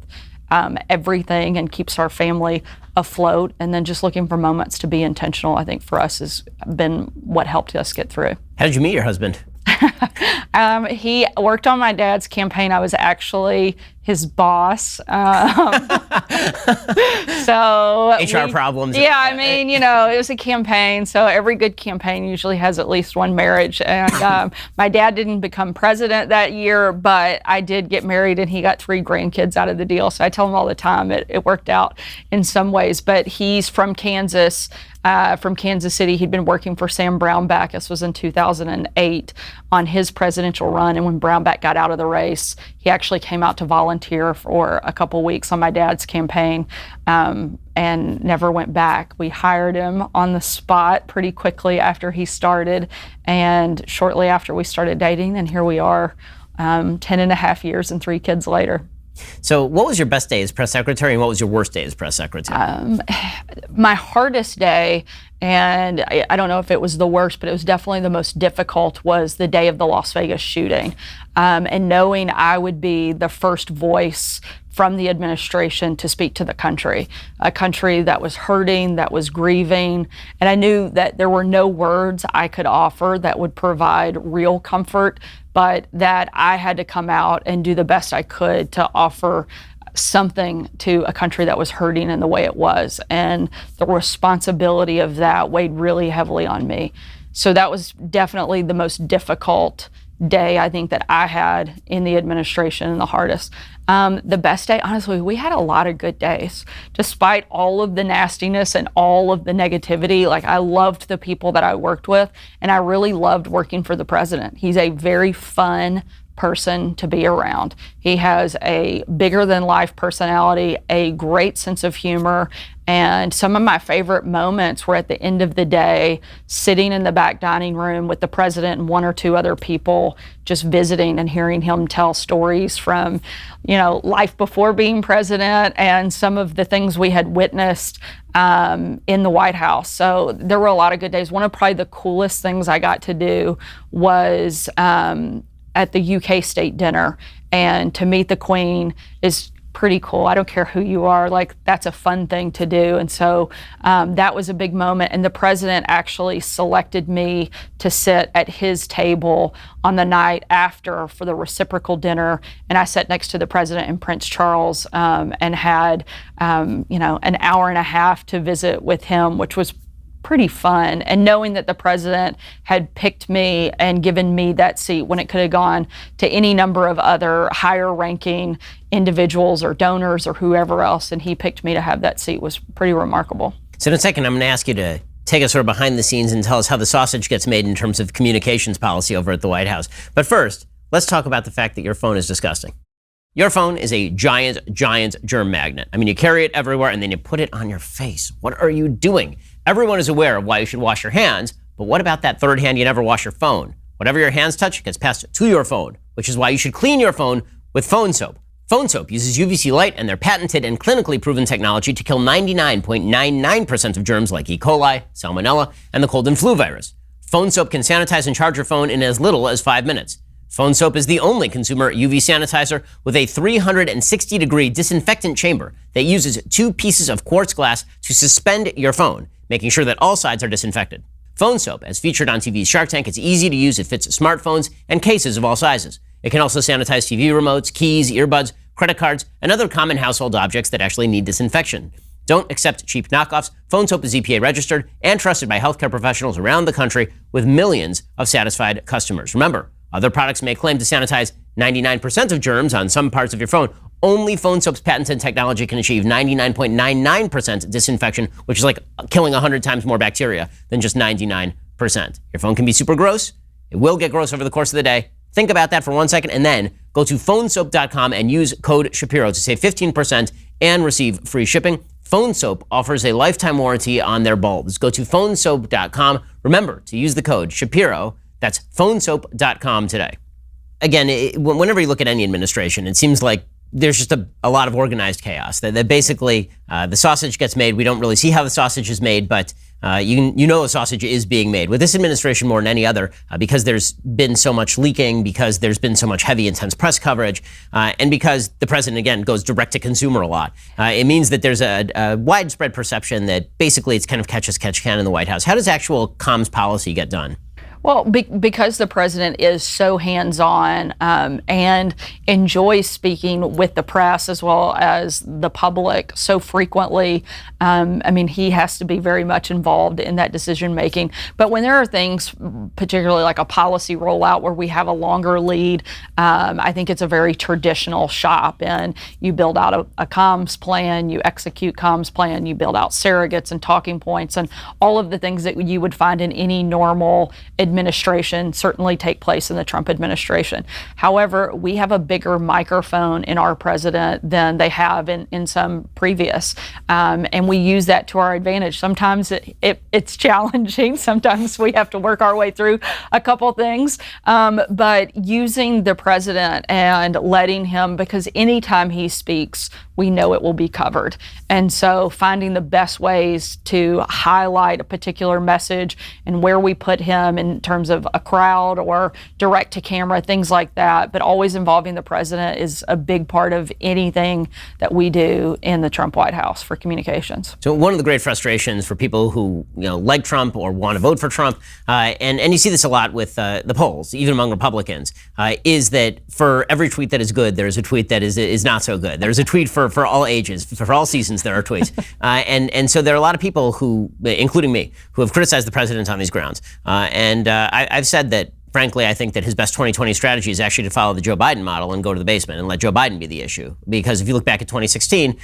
Speaker 1: everything and keeps our family afloat. And then just looking for moments to be intentional, I think for us has been what helped us get through.
Speaker 2: How did you meet your husband?
Speaker 1: He worked on my dad's campaign. I was actually his boss. So
Speaker 2: HR problems.
Speaker 1: Yeah, I mean, it was a campaign. So every good campaign usually has at least one marriage. And my dad didn't become president that year, but I did get married and he got 3 grandkids out of the deal. So I tell him all the time it worked out in some ways. But he's from Kansas. From Kansas City. He'd been working for Sam Brownback. This was in 2008 on his presidential run. And when Brownback got out of the race, he actually came out to volunteer for a couple weeks on my dad's campaign and never went back. We hired him on the spot pretty quickly after he started and shortly after we started dating. And here we are 10 and a half years and 3 kids later.
Speaker 2: So what was your best day as press secretary and what was your worst day as press secretary?
Speaker 1: My hardest day, and I don't know if it was the worst, but it was definitely the most difficult, was the day of the Las Vegas shooting. And knowing I would be the first voice from the administration to speak to the country, a country that was hurting, that was grieving. And I knew that there were no words I could offer that would provide real comfort, but that I had to come out and do the best I could to offer something to a country that was hurting in the way it was. And the responsibility of that weighed really heavily on me. So that was definitely the most difficult day I think that I had in the administration and the hardest. The best day, honestly, we had a lot of good days. Despite all of the nastiness and all of the negativity, I loved the people that I worked with, and I really loved working for the president. He's a very fun person to be around. He has a bigger than life personality, a great sense of humor, and some of my favorite moments were at the end of the day, sitting in the back dining room with the president and 1 or 2 other people, just visiting and hearing him tell stories from, life before being president and some of the things we had witnessed in the White House. So there were a lot of good days. One of probably the coolest things I got to do was at the UK state dinner, and to meet the Queen is pretty cool. I don't care who you are, that's a fun thing to do. And so that was a big moment. And the president actually selected me to sit at his table on the night after for the reciprocal dinner. And I sat next to the president and Prince Charles and had, an hour and a half to visit with him, which was pretty fun. And knowing that the president had picked me and given me that seat when it could have gone to any number of other higher ranking individuals or donors or whoever else, and he picked me to have that seat was pretty remarkable.
Speaker 2: So in a second, I'm going to ask you to take us sort of behind the scenes and tell us how the sausage gets made in terms of communications policy over at the White House. But first, let's talk about the fact that your phone is disgusting. Your phone is a giant, giant germ magnet. I mean, you carry it everywhere and then you put it on your face. What are you doing? Everyone is aware of why you should wash your hands, but what about that third hand you never wash your phone? Whatever your hands touch gets passed to your phone, which is why you should clean your phone with phone soap. Phone soap uses UVC light and their patented and clinically proven technology to kill 99.99% of germs like E. coli, salmonella, and the cold and flu virus. Phone soap can sanitize and charge your phone in as little as 5 minutes. Phone soap is the only consumer UV sanitizer with a 360-degree disinfectant chamber that uses 2 pieces of quartz glass to suspend your phone, making sure that all sides are disinfected. Phone soap, as featured on TV's Shark Tank, it's easy to use. It fits smartphones and cases of all sizes. It can also sanitize TV remotes, keys, earbuds, credit cards, and other common household objects that actually need disinfection. Don't accept cheap knockoffs. Phone soap is EPA registered and trusted by healthcare professionals around the country with millions of satisfied customers. Remember, other products may claim to sanitize 99% of germs on some parts of your phone. Only Phone soap's patented technology can achieve 99.99% disinfection, which is like killing 100 times more bacteria than just 99%. Your phone can be super gross. It will get gross over the course of the day. Think about that for 1 second and then go to phonesoap.com and use code Shapiro to save 15% and receive free shipping. Phone Soap offers a lifetime warranty on their bulbs. Go to phonesoap.com. Remember to use the code Shapiro. That's phonesoap.com today. Again, whenever you look at any administration, it seems like there's just a lot of organized chaos. That basically the sausage gets made. We don't really see how the sausage is made, but you know a sausage is being made. With this administration more than any other, because there's been so much leaking, because there's been so much heavy, intense press coverage, and because the president, again, goes direct to consumer a lot. It means that there's a widespread perception that basically it's kind of catch as catch can in the White House. How does actual comms policy get done?
Speaker 1: Well, because the president is so hands-on and enjoys speaking with the press as well as the public so frequently, I mean, he has to be very much involved in that decision-making. But when there are things, particularly like a policy rollout where we have a longer lead, I think it's a very traditional shop. And you build out a comms plan, you execute comms plan, you build out surrogates and talking points, and all of the things that you would find in any normal administration certainly take place in the Trump administration. However, we have a bigger microphone in our president than they have in some previous, and we use that to our advantage. Sometimes it's challenging. Sometimes we have to work our way through a couple things, but using the president and letting him, because anytime he speaks, we know it will be covered. And so finding the best ways to highlight a particular message and where we put him in terms of a crowd or direct to camera, things like that, but always involving the president is a big part of anything that we do in the Trump White House for communications.
Speaker 2: So one of the great frustrations for people who like Trump or want to vote for Trump, and you see this a lot with the polls, even among Republicans, is that for every tweet that is good, there's a tweet that is not so good. There's a tweet for all ages, for all seasons, there are tweets. And so there are a lot of people who, including me, who have criticized the president on these grounds. I've said that, frankly, I think that his best 2020 strategy is actually to follow the Joe Biden model and go to the basement and let Joe Biden be the issue. Because if you look back at 2016,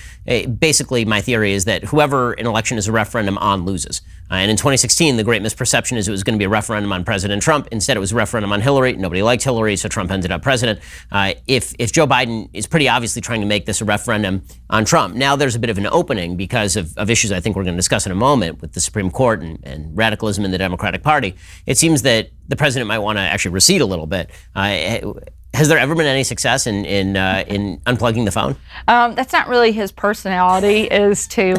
Speaker 2: basically my theory is that whoever an election is a referendum on loses. And in 2016, the great misperception is it was going to be a referendum on President Trump. Instead, it was a referendum on Hillary. Nobody liked Hillary, so Trump ended up president. If Joe Biden is pretty obviously trying to make this a referendum on Trump, now there's a bit of an opening because of issues I think we're going to discuss in a moment with the Supreme Court and radicalism in the Democratic Party. It seems that the president might want to actually recede a little bit. Has there ever been any success in unplugging the phone?
Speaker 1: That's not really his personality, is to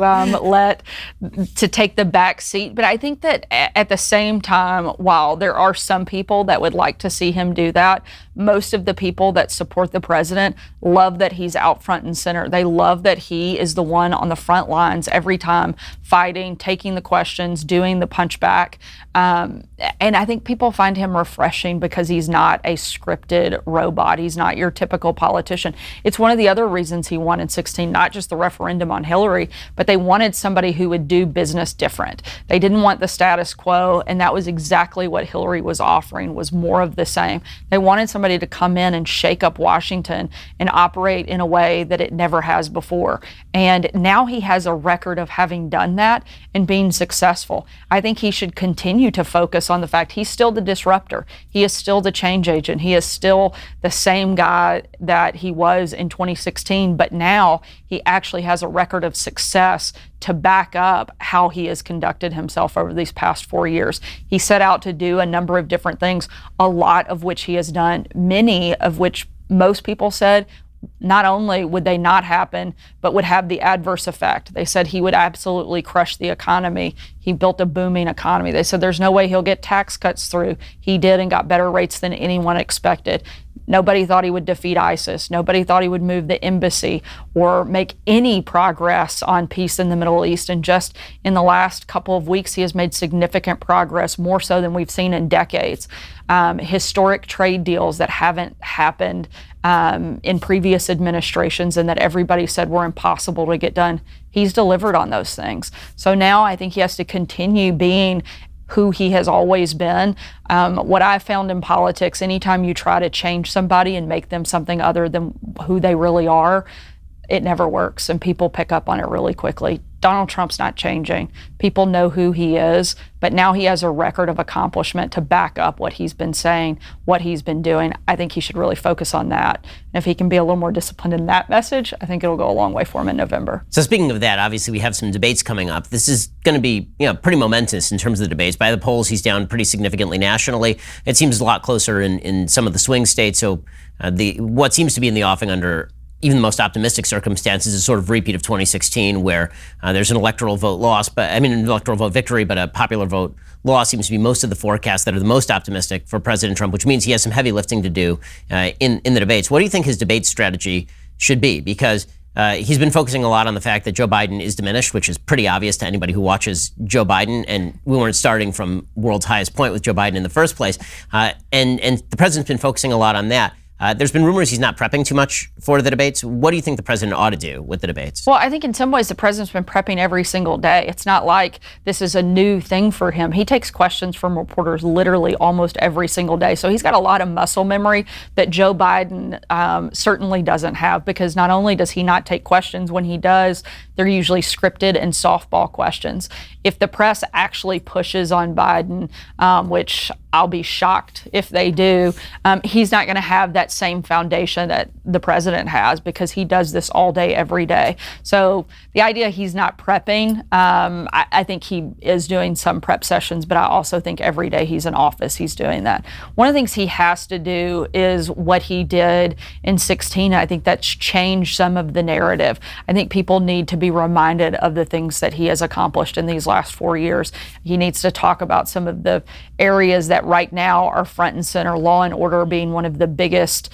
Speaker 1: take the back seat. But I think that at the same time, while there are some people that would like to see him do that, most of the people that support the president love that he's out front and center. They love that he is the one on the front lines every time, fighting, taking the questions, doing the punchback. And I think people find him refreshing because he's not a scripted robot. He's not your typical politician. It's one of the other reasons he won in 2016, not just the referendum on Hillary, but they wanted somebody who would do business different. They didn't want the status quo, and that was exactly what Hillary was offering, was more of the same. They wanted somebody to come in and shake up Washington and operate in a way that it never has before. And now he has a record of having done that and being successful. I think he should continue to focus on the fact he's still the disruptor. He is still the change agent. He is still the same guy that he was in 2016, but now he actually has a record of success to back up how he has conducted himself over these past 4 years. He set out to do a number of different things, a lot of which he has done, many of which most people said not only would they not happen, but would have the adverse effect. They said he would absolutely crush the economy. He built a booming economy. They said there's no way he'll get tax cuts through. He did and got better rates than anyone expected. Nobody thought he would defeat ISIS. Nobody thought he would move the embassy or make any progress on peace in the Middle East. And just in the last couple of weeks, he has made significant progress, more so than we've seen in decades. Historic trade deals that haven't happened in previous administrations and that everybody said were impossible to get done. He's delivered on those things. So now I think he has to continue being who he has always been. What I found in politics, anytime you try to change somebody and make them something other than who they really are, it never works, and people pick up on it really quickly. Donald Trump's not changing. People know who he is, but now he has a record of accomplishment to back up what he's been saying, what he's been doing. I think he should really focus on that. And if he can be a little more disciplined in that message, I think it'll go a long way for him in November.
Speaker 2: So speaking of that, obviously we have some debates coming up. This is going to be, pretty momentous in terms of the debates. By the polls, he's down pretty significantly nationally. It seems a lot closer in some of the swing states. So what seems to be in the offing under even the most optimistic circumstances is sort of repeat of 2016, where there's an electoral vote loss, an electoral vote victory, but a popular vote loss seems to be most of the forecasts that are the most optimistic for President Trump, which means he has some heavy lifting to do in the debates. What do you think his debate strategy should be? Because he's been focusing a lot on the fact that Joe Biden is diminished, which is pretty obvious to anybody who watches Joe Biden. And we weren't starting from world's highest point with Joe Biden in the first place. And the president's been focusing a lot on that. There's been rumors he's not prepping too much for the debates. What do you think the president ought to do with the debates?
Speaker 1: Well, I think in some ways the president's been prepping every single day. It's not like this is a new thing for him. He takes questions from reporters literally almost every single day. So he's got a lot of muscle memory that Joe Biden certainly doesn't have, because not only does he not take questions, when he does, they're usually scripted and softball questions. If the press actually pushes on Biden, which I'll be shocked if they do, he's not going to have that same foundation that the president has, because he does this all day, every day. So the idea he's not prepping, I think he is doing some prep sessions, but I also think every day he's in office, he's doing that. One of the things he has to do is what he did in 2016. I think that's changed some of the narrative. I think people need to be reminded of the things that he has accomplished in these last 4 years. He needs to talk about some of the areas that right now are front and center, law and order being one of the biggest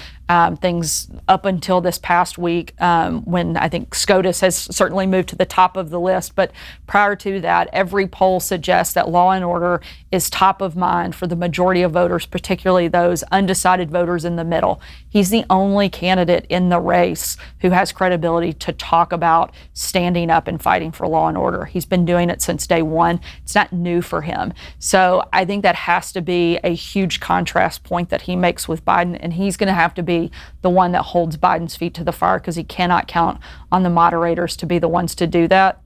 Speaker 1: things up until this past week, when I think SCOTUS has certainly moved to the top of the list. But prior to that, every poll suggests that law and order is top of mind for the majority of voters, particularly those undecided voters in the middle. He's the only candidate in the race who has credibility to talk about standing up and fighting for law and order. He's been doing it since day one. It's not new for him. So I think that has to be a huge contrast point that he makes with Biden, and he's going to have to be the one that holds Biden's feet to the fire, because he cannot count on the moderators to be the ones to do that.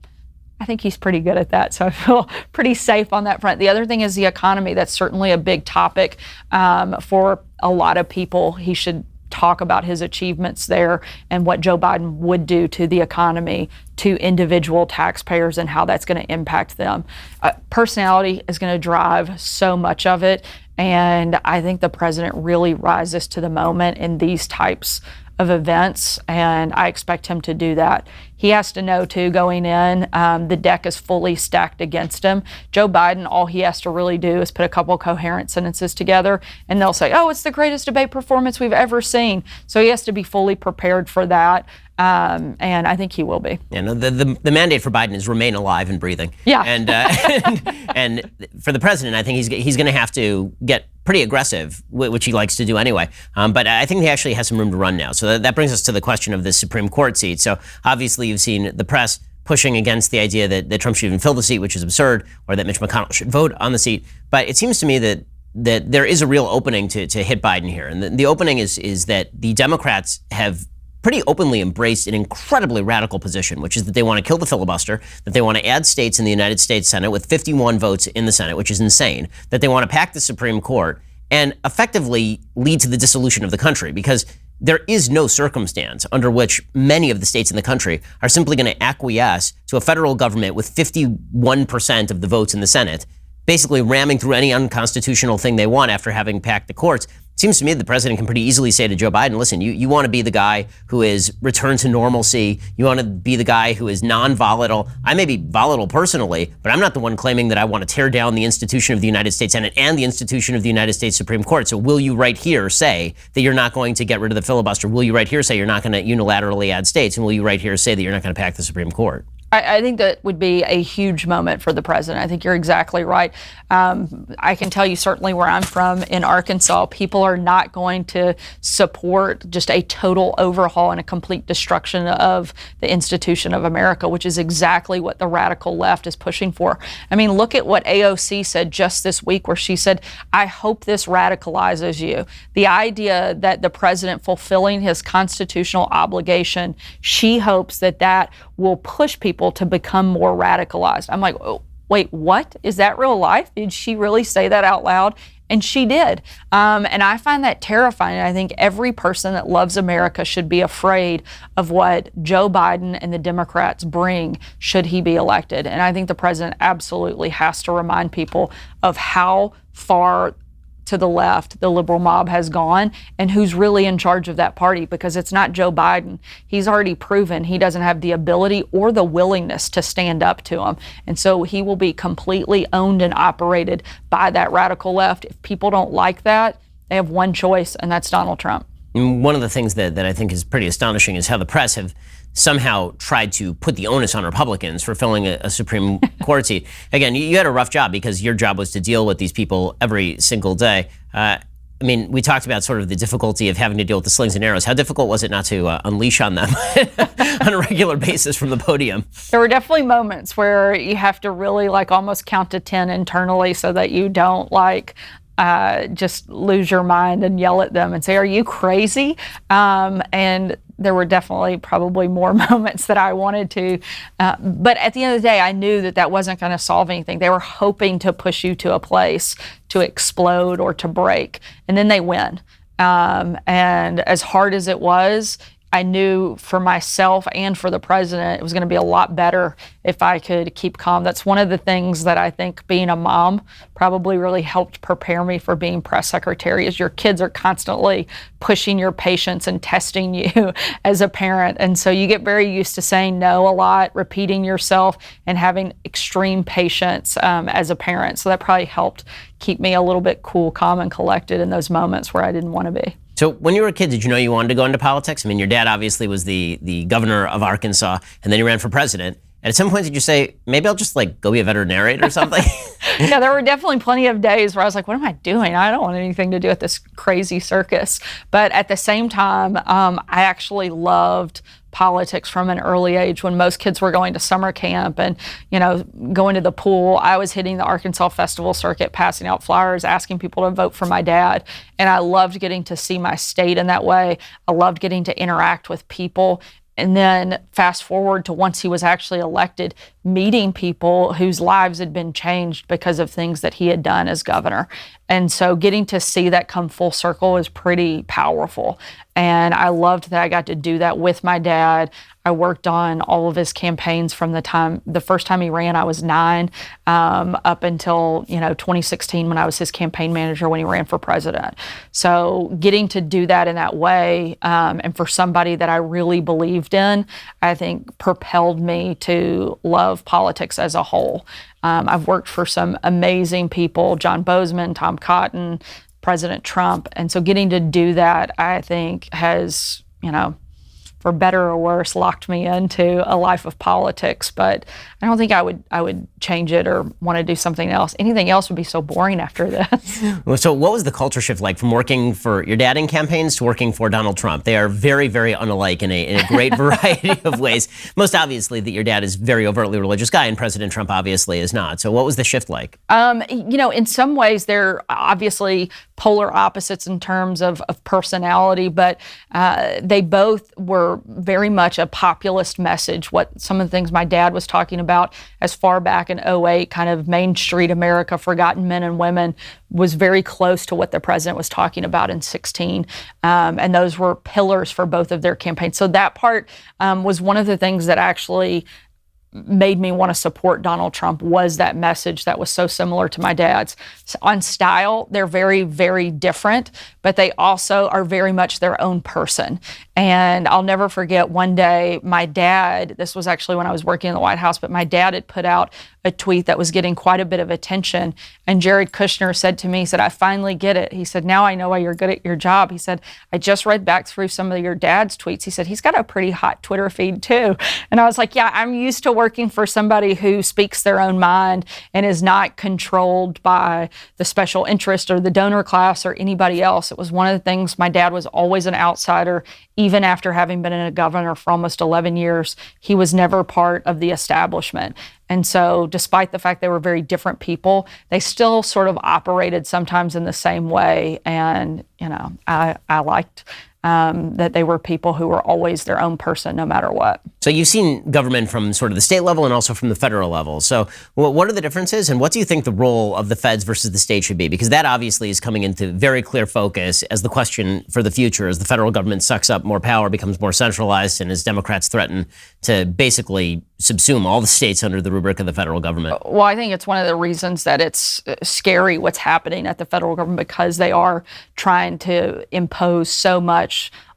Speaker 1: I think he's pretty good at that, so I feel pretty safe on that front. The other thing is the economy. That's certainly a big topic for a lot of people. He should talk about his achievements there and what Joe Biden would do to the economy, to individual taxpayers, and how that's going to impact them. Personality is going to drive so much of it, and I think the president really rises to the moment in these types of events, and I expect him to do that. He has to know, too, going in, the deck is fully stacked against him. Joe Biden, all he has to really do is put a couple coherent sentences together, and they'll say, oh, it's the greatest debate performance we've ever seen. So he has to be fully prepared for that. And I think he will be.
Speaker 2: Yeah, no, the mandate for Biden is remain alive and breathing.
Speaker 1: Yeah.
Speaker 2: And for the president, I think he's going to have to get pretty aggressive, which he likes to do anyway. But I think he actually has some room to run now. So that brings us to the question of the Supreme Court seat. So obviously you've seen the press pushing against the idea that Trump should even fill the seat, which is absurd, or that Mitch McConnell should vote on the seat. But it seems to me that there is a real opening to hit Biden here. And the opening is that the Democrats have pretty openly embraced an incredibly radical position, which is that they want to kill the filibuster, that they want to add states in the United States Senate with 51 votes in the Senate, which is insane, that they want to pack the Supreme Court and effectively lead to the dissolution of the country, because there is no circumstance under which many of the states in the country are simply going to acquiesce to a federal government with 51% of the votes in the Senate, basically ramming through any unconstitutional thing they want after having packed the courts. It seems to me that the president can pretty easily say to Joe Biden, listen, you want to be the guy who is returned to normalcy. You want to be the guy who is non-volatile. I may be volatile personally, but I'm not the one claiming that I want to tear down the institution of the United States Senate and the institution of the United States Supreme Court. So will you right here say that you're not going to get rid of the filibuster? Will you right here say you're not going to unilaterally add states? And will you right here say that you're not going to pack the Supreme Court?
Speaker 1: I think that would be a huge moment for the president. I think you're exactly right. I can tell you certainly where I'm from in Arkansas, people are not going to support just a total overhaul and a complete destruction of the institution of America, which is exactly what the radical left is pushing for. I mean, look at what AOC said just this week, where she said, I hope this radicalizes you. The idea that the president fulfilling his constitutional obligation, she hopes that that will push people to become more radicalized. I'm like, oh, wait, what? Is that real life? Did she really say that out loud? And she did. And I find that terrifying. I think every person that loves America should be afraid of what Joe Biden and the Democrats bring should he be elected. And I think the president absolutely has to remind people of how far to the left the liberal mob has gone and who's really in charge of that party, because it's not Joe Biden. He's already proven he doesn't have the ability or the willingness to stand up to him. And so he will be completely owned and operated by that radical left. If people don't like that, they have one choice, and that's Donald Trump.
Speaker 2: And one of the things that I think is pretty astonishing is how the press have somehow tried to put the onus on Republicans for filling a Supreme Court seat. Again, you had a rough job because your job was to deal with these people every single day. I mean, we talked about sort of the difficulty of having to deal with the slings and arrows. How difficult was it not to unleash on them on a regular basis from the podium?
Speaker 1: There were definitely moments where you have to really almost count to 10 internally so that you don't just lose your mind and yell at them and say, are you crazy? And there were definitely probably more moments that I wanted to. But at the end of the day, I knew that that wasn't going to solve anything. They were hoping to push you to a place to explode or to break. And then they win. And as hard as it was, I knew for myself and for the president, it was going to be a lot better if I could keep calm. That's one of the things that I think being a mom probably really helped prepare me for being press secretary, is your kids are constantly pushing your patience and testing you as a parent. And so you get very used to saying no a lot, repeating yourself, and having extreme patience as a parent. So that probably helped keep me a little bit cool, calm, and collected in those moments where I didn't want to be.
Speaker 2: So when you were a kid, did you know you wanted to go into politics? I mean, your dad obviously was the governor of Arkansas, and then he ran for president. And at some point, did you say, maybe I'll just go be a veterinarian or something?
Speaker 1: Yeah, there were definitely plenty of days where I was like, what am I doing? I don't want anything to do with this crazy circus. But at the same time, I actually loved politics from an early age. When most kids were going to summer camp and, going to the pool, I was hitting the Arkansas Festival circuit, passing out flyers, asking people to vote for my dad. And I loved getting to see my state in that way. I loved getting to interact with people. And then fast forward to once he was actually elected, meeting people whose lives had been changed because of things that he had done as governor. And so getting to see that come full circle is pretty powerful. And I loved that I got to do that with my dad. I worked on all of his campaigns from the first time he ran, I was 9, up until 2016 when I was his campaign manager when he ran for president. So getting to do that in that way, and for somebody that I really believed in, I think propelled me to love politics as a whole. I've worked for some amazing people, John Bozeman, Tom Cotton, President Trump. And so getting to do that, I think, has, for better or worse, locked me into a life of politics. But I don't think I would change it or want to do something else. Anything else would be so boring after this.
Speaker 2: So what was the culture shift like from working for your dad in campaigns to working for Donald Trump? They are very, very unalike in a great variety of ways. Most obviously that your dad is a very overtly religious guy and President Trump obviously is not. So what was the shift like?
Speaker 1: In some ways they're obviously polar opposites in terms of personality, but they both were very much a populist message. What some of the things my dad was talking about as far back in 2008, kind of Main Street America, forgotten men and women, was very close to what the president was talking about in 2016. And those were pillars for both of their campaigns. So that part was one of the things that actually made me want to support Donald Trump, was that message that was so similar to my dad's. So on style, they're very, very different, but they also are very much their own person. And I'll never forget one day, my dad, this was actually when I was working in the White House, but my dad had put out a tweet that was getting quite a bit of attention. And Jared Kushner said to me, he said, I finally get it. He said, now I know why you're good at your job. He said, I just read back through some of your dad's tweets. He said, he's got a pretty hot Twitter feed too. And I was like, yeah, I'm used to working for somebody who speaks their own mind and is not controlled by the special interest or the donor class or anybody else. It was one of the things. My dad was always an outsider. Even after having been a governor for almost 11 years, he was never part of the establishment. And so despite the fact they were very different people, they still sort of operated sometimes in the same way. And, I liked that they were people who were always their own person, no matter what.
Speaker 2: So you've seen government from sort of the state level and also from the federal level. So what are the differences, and what do you think the role of the feds versus the state should be? Because that obviously is coming into very clear focus as the question for the future, as the federal government sucks up more power, becomes more centralized, and as Democrats threaten to basically subsume all the states under the rubric of the federal government.
Speaker 1: Well, I think it's one of the reasons that it's scary what's happening at the federal government, because they are trying to impose so much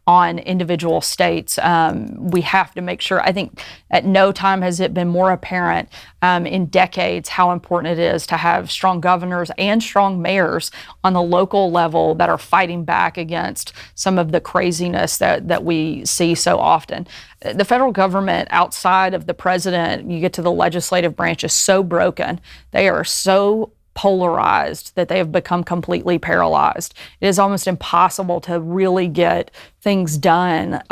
Speaker 1: on individual states. We have to make sure, I think at no time has it been more apparent in decades how important it is to have strong governors and strong mayors on the local level that are fighting back against some of the craziness that we see so often. The federal government, outside of the president, you get to the legislative branch, is so broken. They are so polarized that they have become completely paralyzed. It is almost impossible to really get things done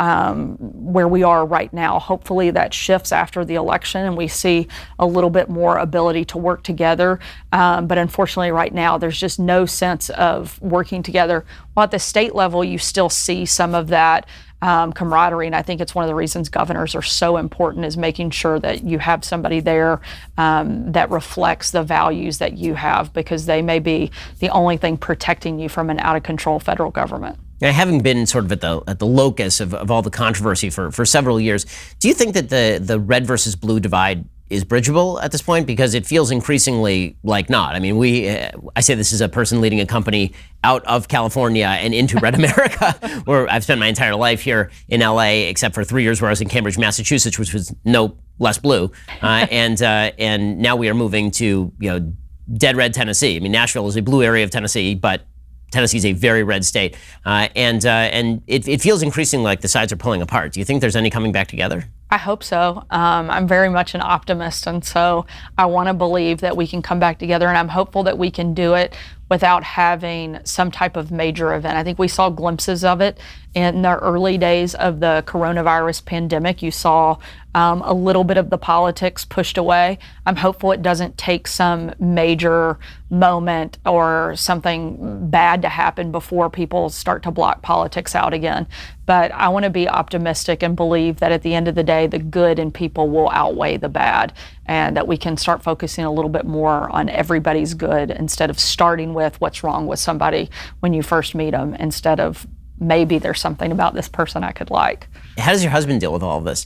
Speaker 1: where we are right now. Hopefully that shifts after the election and we see a little bit more ability to work together. But unfortunately right now there's just no sense of working together. While at the state level you still see some of that camaraderie, and I think it's one of the reasons governors are so important, is making sure that you have somebody there that reflects the values that you have, because they may be the only thing protecting you from an out-of-control federal government.
Speaker 2: Now, having been sort of at the locus of all the controversy for several years, do you think that the red versus blue divide is bridgeable at this point? Because it feels increasingly like not. I mean, I say this as a person leading a company out of California and into red America, where I've spent my entire life here in LA, except for 3 years where I was in Cambridge, Massachusetts, which was no less blue. And now we are moving to, dead red Tennessee. I mean, Nashville is a blue area of Tennessee, but Tennessee is a very red state. And it feels increasingly like the sides are pulling apart. Do you think there's any coming back together?
Speaker 1: I hope so. I'm very much an optimist, and so I want to believe that we can come back together, and I'm hopeful that we can do it without having some type of major event. I think we saw glimpses of it in the early days of the coronavirus pandemic. You saw a little bit of the politics pushed away. I'm hopeful it doesn't take some major moment or something bad to happen before people start to block politics out again. But I want to be optimistic and believe that at the end of the day, the good in people will outweigh the bad, and that we can start focusing a little bit more on everybody's good instead of starting with what's wrong with somebody when you first meet them, instead of maybe there's something about this person I could like.
Speaker 2: How does your husband deal with all of this?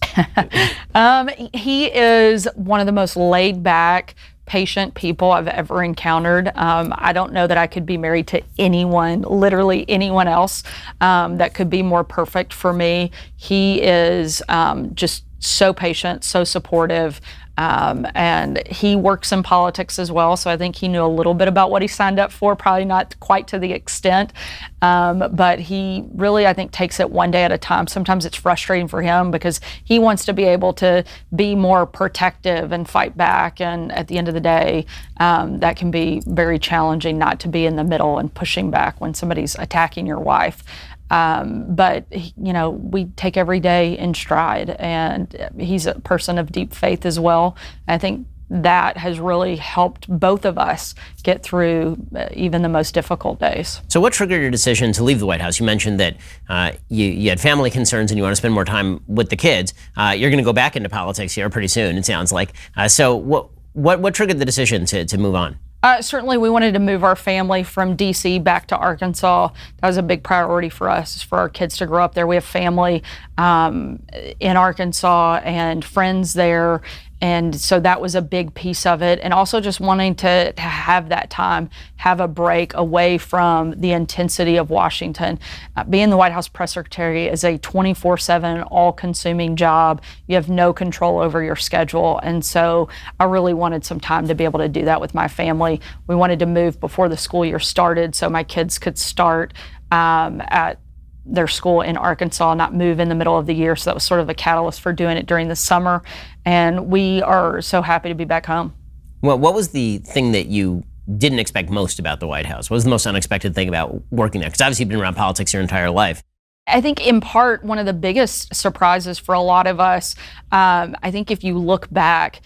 Speaker 1: He is one of the most laid back, patient people I've ever encountered. I don't know that I could be married to anyone, literally anyone else, that could be more perfect for me. He is just so patient, so supportive, and he works in politics as well, so I think he knew a little bit about what he signed up for, probably not quite to the extent, but he really, I think, takes it one day at a time. Sometimes it's frustrating for him because he wants to be able to be more protective and fight back, and at the end of the day, that can be very challenging not to be in the middle and pushing back when somebody's attacking your wife. But, we take every day in stride, and he's a person of deep faith as well. I think that has really helped both of us get through even the most difficult days.
Speaker 2: So what triggered your decision to leave the White House? You mentioned that you had family concerns and you want to spend more time with the kids. You're going to go back into politics here pretty soon, it sounds like. So what triggered the decision to move on?
Speaker 1: Certainly, we wanted to move our family from D.C. back to Arkansas. That was a big priority for us, is for our kids to grow up there. We have family in Arkansas and friends there, and so that was a big piece of it. And also just wanting to have that time, have a break away from the intensity of Washington. Being the White House press secretary is a 24/7, all-consuming job. You have no control over your schedule, and so I really wanted some time to be able to do that with my family. We wanted to move before the school year started so my kids could start at their school in Arkansas, not move in the middle of the year. So that was sort of a catalyst for doing it during the summer. And we are so happy to be back home.
Speaker 2: Well, what was the thing that you didn't expect most about the White House? What was the most unexpected thing about working there? Because obviously you've been around politics your entire life.
Speaker 1: I think in part, one of the biggest surprises for a lot of us, I think if you look back,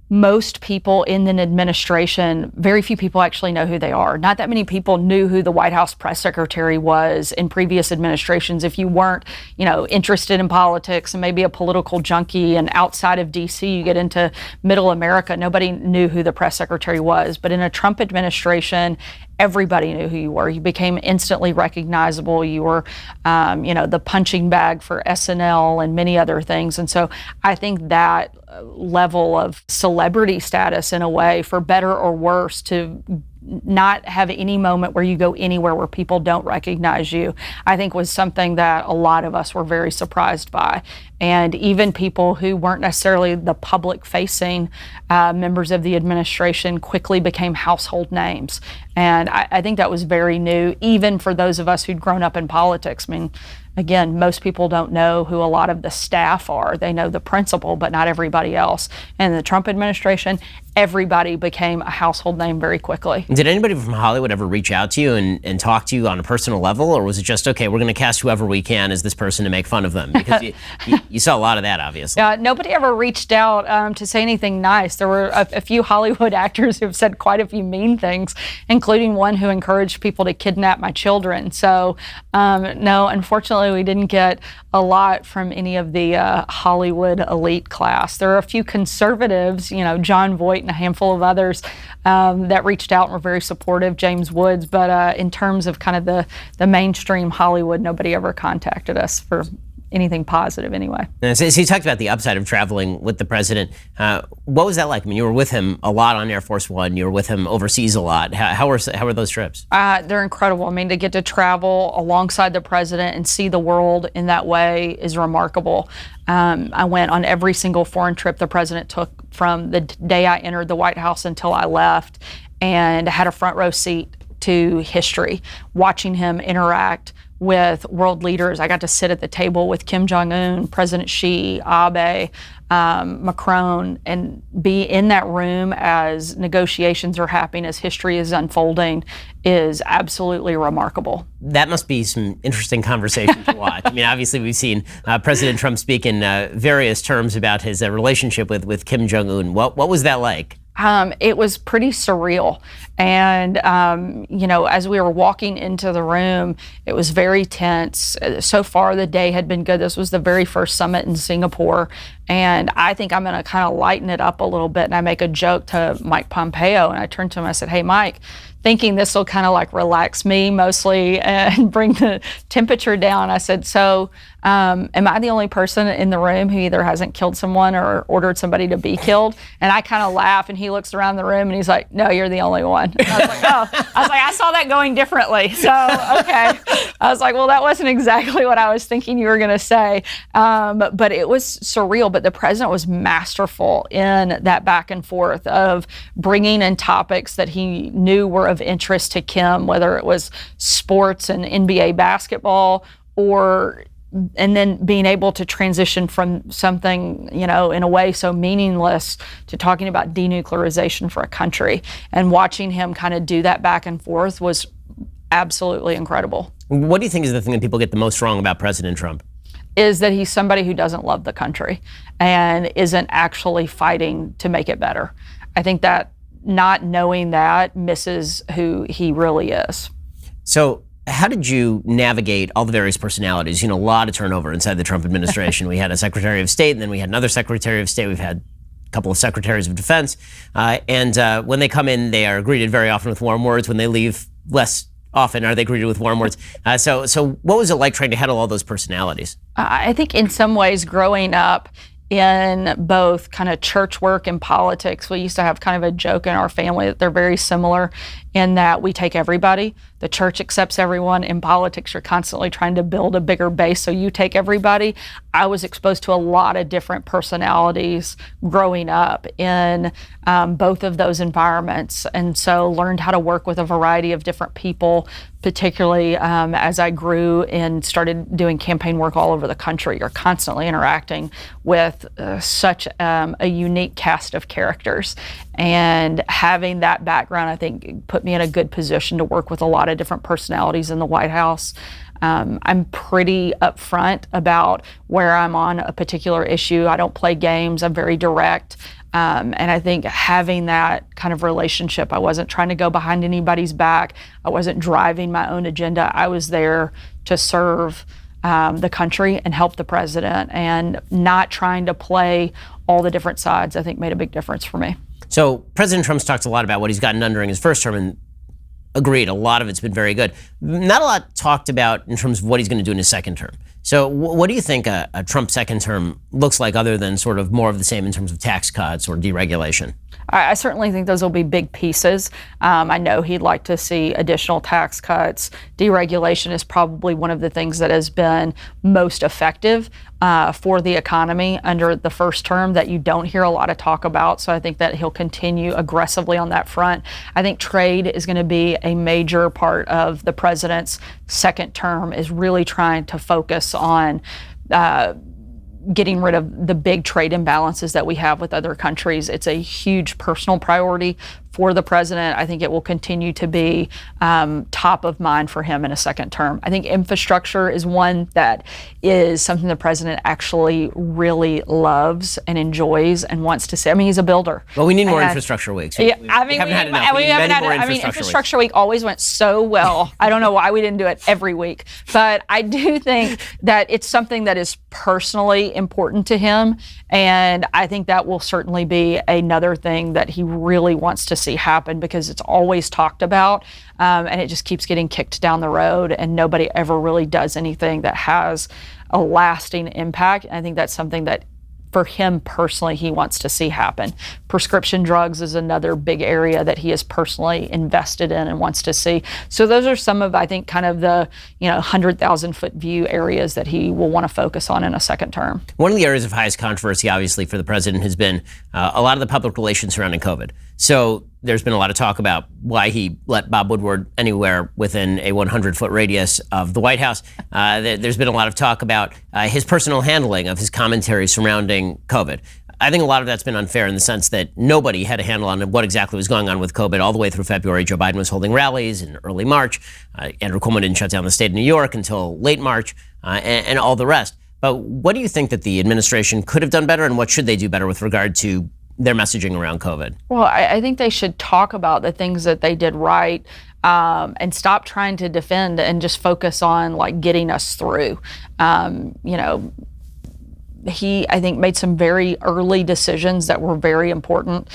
Speaker 1: most people in an administration, very few people actually know who they are. Not that many people knew who the White House press secretary was in previous administrations. If you weren't, interested in politics and maybe a political junkie, and outside of DC, you get into middle America, nobody knew who the press secretary was. But in a Trump administration, everybody knew who you were. You became instantly recognizable. You were, the punching bag for SNL and many other things. And so I think that level of celebrity status, in a way, for better or worse, to not have any moment where you go anywhere where people don't recognize you, I think was something that a lot of us were very surprised by. And even people who weren't necessarily the public-facing members of the administration quickly became household names. And I think that was very new, even for those of us who'd grown up in politics. I mean, again, most people don't know who a lot of the staff are. They know the principal, but not everybody else. And the Trump administration, everybody became a household name very quickly.
Speaker 2: Did anybody from Hollywood ever reach out to you and talk to you on a personal level? Or was it just, okay, we're going to cast whoever we can as this person to make fun of them? Because you saw a lot of that, obviously.
Speaker 1: Nobody ever reached out to say anything nice. There were a few Hollywood actors who've said quite a few mean things, including one who encouraged people to kidnap my children. So, no, unfortunately, we didn't get a lot from any of the Hollywood elite class. There are a few conservatives, John Voight and a handful of others that reached out and were very supportive, James Woods, but in terms of kind of the mainstream Hollywood, nobody ever contacted us for anything positive anyway.
Speaker 2: So you talked about the upside of traveling with the president. What was that like? I mean, you were with him a lot on Air Force One. You were with him overseas a lot. How were those trips?
Speaker 1: They're incredible. I mean, to get to travel alongside the president and see the world in that way is remarkable. I went on every single foreign trip the president took from the day I entered the White House until I left, and had a front row seat to history, watching him interact with world leaders. I got to sit at the table with Kim Jongun, President Xi, Abe, Macron, and be in that room as negotiations are happening, as history is unfolding, is absolutely remarkable.
Speaker 2: That must be some interesting conversation to watch. I mean, obviously we've seen President Trump speak in various terms about his relationship with Kim Jong-un. What was that like?
Speaker 1: It was pretty surreal. And, as we were walking into the room, it was very tense. So far, the day had been good. This was the very first summit in Singapore. And I think I'm going to kind of lighten it up a little bit. And I make a joke to Mike Pompeo. And I turned to him, I said, "Hey, Mike," thinking this will kind of like relax me mostly and bring the temperature down. I said, "So am I the only person in the room who either hasn't killed someone or ordered somebody to be killed?" And I kind of laugh, and he looks around the room and he's like, "No, you're the only one." And I was like, "Oh," I was like, "I saw that going differently." So, okay. I was like, "Well, that wasn't exactly what I was thinking you were going to say." But it was surreal. But the president was masterful in that back and forth of bringing in topics that he knew were of interest to Kim, whether it was sports and NBA basketball, and then being able to transition from something, in a way so meaningless to talking about denuclearization for a country. And watching him kind of do that back and forth was absolutely incredible.
Speaker 2: What do you think is the thing that people get the most wrong about President Trump?
Speaker 1: Is that he's somebody who doesn't love the country and isn't actually fighting to make it better. I think that not knowing that misses who he really is.
Speaker 2: So how did you navigate all the various personalities? A lot of turnover inside the Trump administration. We had a Secretary of State, and then we had another Secretary of State. We've had a couple of Secretaries of Defense. And when they come in, they are greeted very often with warm words. When they leave, less often are they greeted with warm words. So what was it like trying to handle all those personalities?
Speaker 1: I think in some ways growing up in both kind of church work and politics, we used to have kind of a joke in our family that they're very similar in that we take everybody. The church accepts everyone. In politics, you're constantly trying to build a bigger base, so you take everybody. I was exposed to a lot of different personalities growing up in both of those environments, and so learned how to work with a variety of different people, particularly as I grew and started doing campaign work all over the country. You're constantly interacting with such a unique cast of characters. And having that background, I think, put me in a good position to work with a lot of different personalities in the White House. I'm pretty upfront about where I'm on a particular issue. I don't play games. I'm very direct. And I think having that kind of relationship, I wasn't trying to go behind anybody's back. I wasn't driving my own agenda. I was there to serve the country and help the president, and not trying to play all the different sides, I think, made a big difference for me.
Speaker 2: So President Trump's talked a lot about what he's gotten done during his first term, and agreed, a lot of it's been very good. Not a lot talked about in terms of what he's going to do in his second term. So what do you think a Trump second term looks like, other than sort of more of the same in terms of tax cuts or deregulation?
Speaker 1: I certainly think those will be big pieces. I know he'd like to see additional tax cuts. Deregulation is probably one of the things that has been most effective for the economy under the first term that you don't hear a lot of talk about. So I think that he'll continue aggressively on that front. I think trade is going to be a major part of the president's second term, is really trying to focus on getting rid of the big trade imbalances that we have with other countries. It's a huge personal priority for the president. I think it will continue to be top of mind for him in a second term. I think infrastructure is one that is something the president actually really loves and enjoys and wants to see. I mean, he's a builder.
Speaker 2: Well, we need more infrastructure weeks.
Speaker 1: We haven't had enough. We haven't had enough. I mean, infrastructure week always went so well. I don't know why we didn't do it every week, but I do think that it's something that is personally important to him, and I think that will certainly be another thing that he really wants to see happen, because it's always talked about, and it just keeps getting kicked down the road, and nobody ever really does anything that has a lasting impact. And I think that's something that, for him personally, he wants to see happen. Prescription drugs is another big area that he is personally invested in and wants to see. So those are some of, I think, kind of the 100,000 foot view areas that he will want to focus on in a second term.
Speaker 2: One of the areas of highest controversy, obviously, for the president has been a lot of the public relations surrounding COVID. So there's been a lot of talk about why he let Bob Woodward anywhere within a 100-foot radius of the White House. There's been a lot of talk about his personal handling of his commentary surrounding COVID. I think a lot of that's been unfair in the sense that nobody had a handle on what exactly was going on with COVID all the way through February. Joe Biden was holding rallies in early March. Andrew Cuomo didn't shut down the state of New York until late March, and all the rest. But what do you think that the administration could have done better, and what should they do better with regard to their messaging around COVID?
Speaker 1: Well, I think they should talk about the things that they did right, and stop trying to defend and just focus on getting us through. He, I think, made some very early decisions that were very important.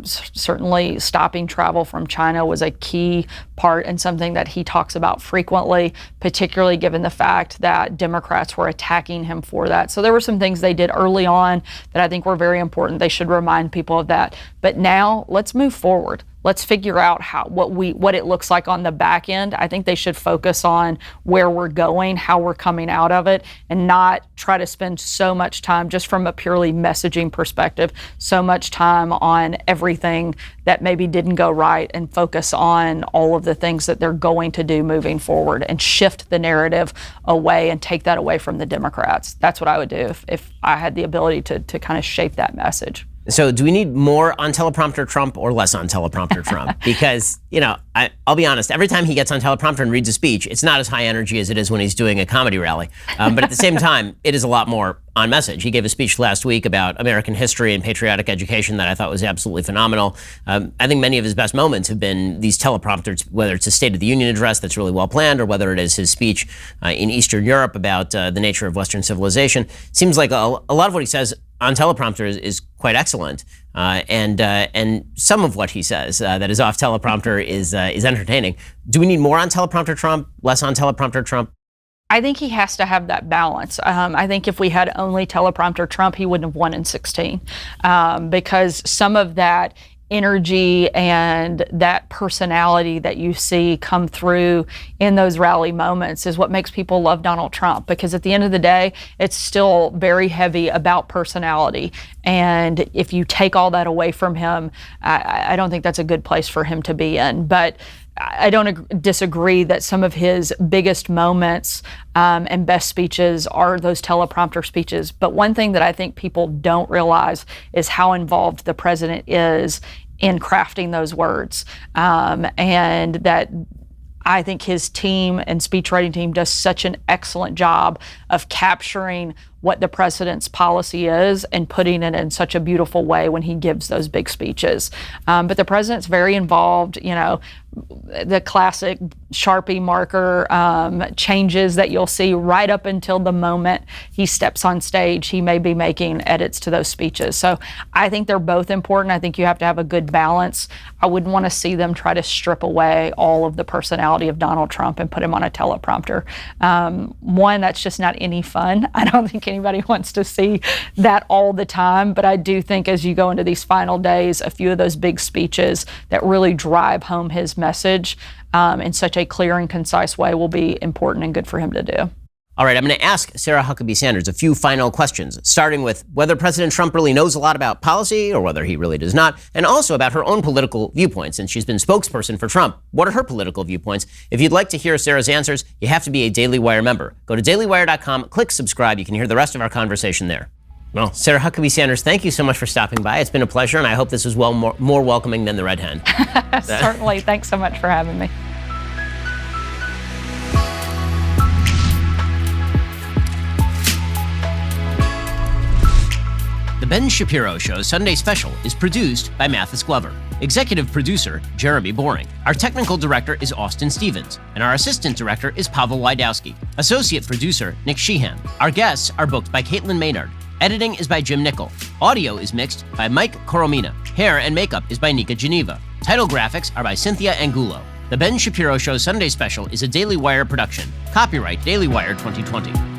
Speaker 1: Certainly stopping travel from China was a key part, and something that he talks about frequently, particularly given the fact that Democrats were attacking him for that. So there were some things they did early on that I think were very important. They should remind people of that. But now let's move forward. Let's figure out what it looks like on the back end. I think they should focus on where we're going, how we're coming out of it, and not try to spend so much time, just from a purely messaging perspective, so much time on everything that maybe didn't go right, and focus on all of the things that they're going to do moving forward, and shift the narrative away and take that away from the Democrats. That's what I would do if I had the ability to kind of shape that message.
Speaker 2: So do we need more on teleprompter Trump or less on teleprompter Trump? Because, I'll be honest, every time he gets on teleprompter and reads a speech, it's not as high energy as it is when he's doing a comedy rally. But at the same time, it is a lot more on message. He gave a speech last week about American history and patriotic education that I thought was absolutely phenomenal. I think many of his best moments have been these teleprompters, whether it's a State of the Union address that's really well planned, or whether it is his speech in Eastern Europe about the nature of Western civilization. Seems like a lot of what he says on teleprompter is quite excellent, and some of what he says that is off teleprompter is entertaining. Do we need more on teleprompter Trump, less on teleprompter Trump?
Speaker 1: I think he has to have that balance. I think if we had only teleprompter Trump, he wouldn't have won in 2016, because some of that energy and that personality that you see come through in those rally moments is what makes people love Donald Trump, because at the end of the day, it's still very heavy about personality. And if you take all that away from him, I don't think that's a good place for him to be in. But I don't disagree that some of his biggest moments and best speeches are those teleprompter speeches. But one thing that I think people don't realize is how involved the president is in crafting those words, and that I think his team and speech writing team does such an excellent job of capturing what the president's policy is and putting it in such a beautiful way when he gives those big speeches. But the president's very involved, the classic Sharpie marker changes that you'll see right up until the moment he steps on stage. He may be making edits to those speeches. So I think they're both important. I think you have to have a good balance. I wouldn't want to see them try to strip away all of the personality of Donald Trump and put him on a teleprompter. One, that's just not any fun. I don't think anybody wants to see that all the time, but I do think as you go into these final days, a few of those big speeches that really drive home his message in such a clear and concise way will be important and good for him to do.
Speaker 2: All right, I'm going to ask Sarah Huckabee Sanders a few final questions, starting with whether President Trump really knows a lot about policy or whether he really does not, and also about her own political viewpoints, since she's been spokesperson for Trump. What are her political viewpoints? If you'd like to hear Sarah's answers, you have to be a Daily Wire member. Go to dailywire.com, click subscribe. You can hear the rest of our conversation there. Well, Sarah Huckabee Sanders, thank you so much for stopping by. It's been a pleasure, and I hope this was more welcoming than the Red Hen.
Speaker 1: Certainly. Thanks so much for having me.
Speaker 2: The Ben Shapiro Show Sunday Special is produced by Mathis Glover. Executive producer, Jeremy Boring. Our technical director is Austin Stevens, and our assistant director is Pavel Wydowski. Associate producer, Nick Sheehan. Our guests are booked by Caitlin Maynard. Editing is by Jim Nickel. Audio is mixed by Mike Coromina. Hair and makeup is by Nika Geneva. Title graphics are by Cynthia Angulo. The Ben Shapiro Show Sunday Special is a Daily Wire production. Copyright Daily Wire 2020.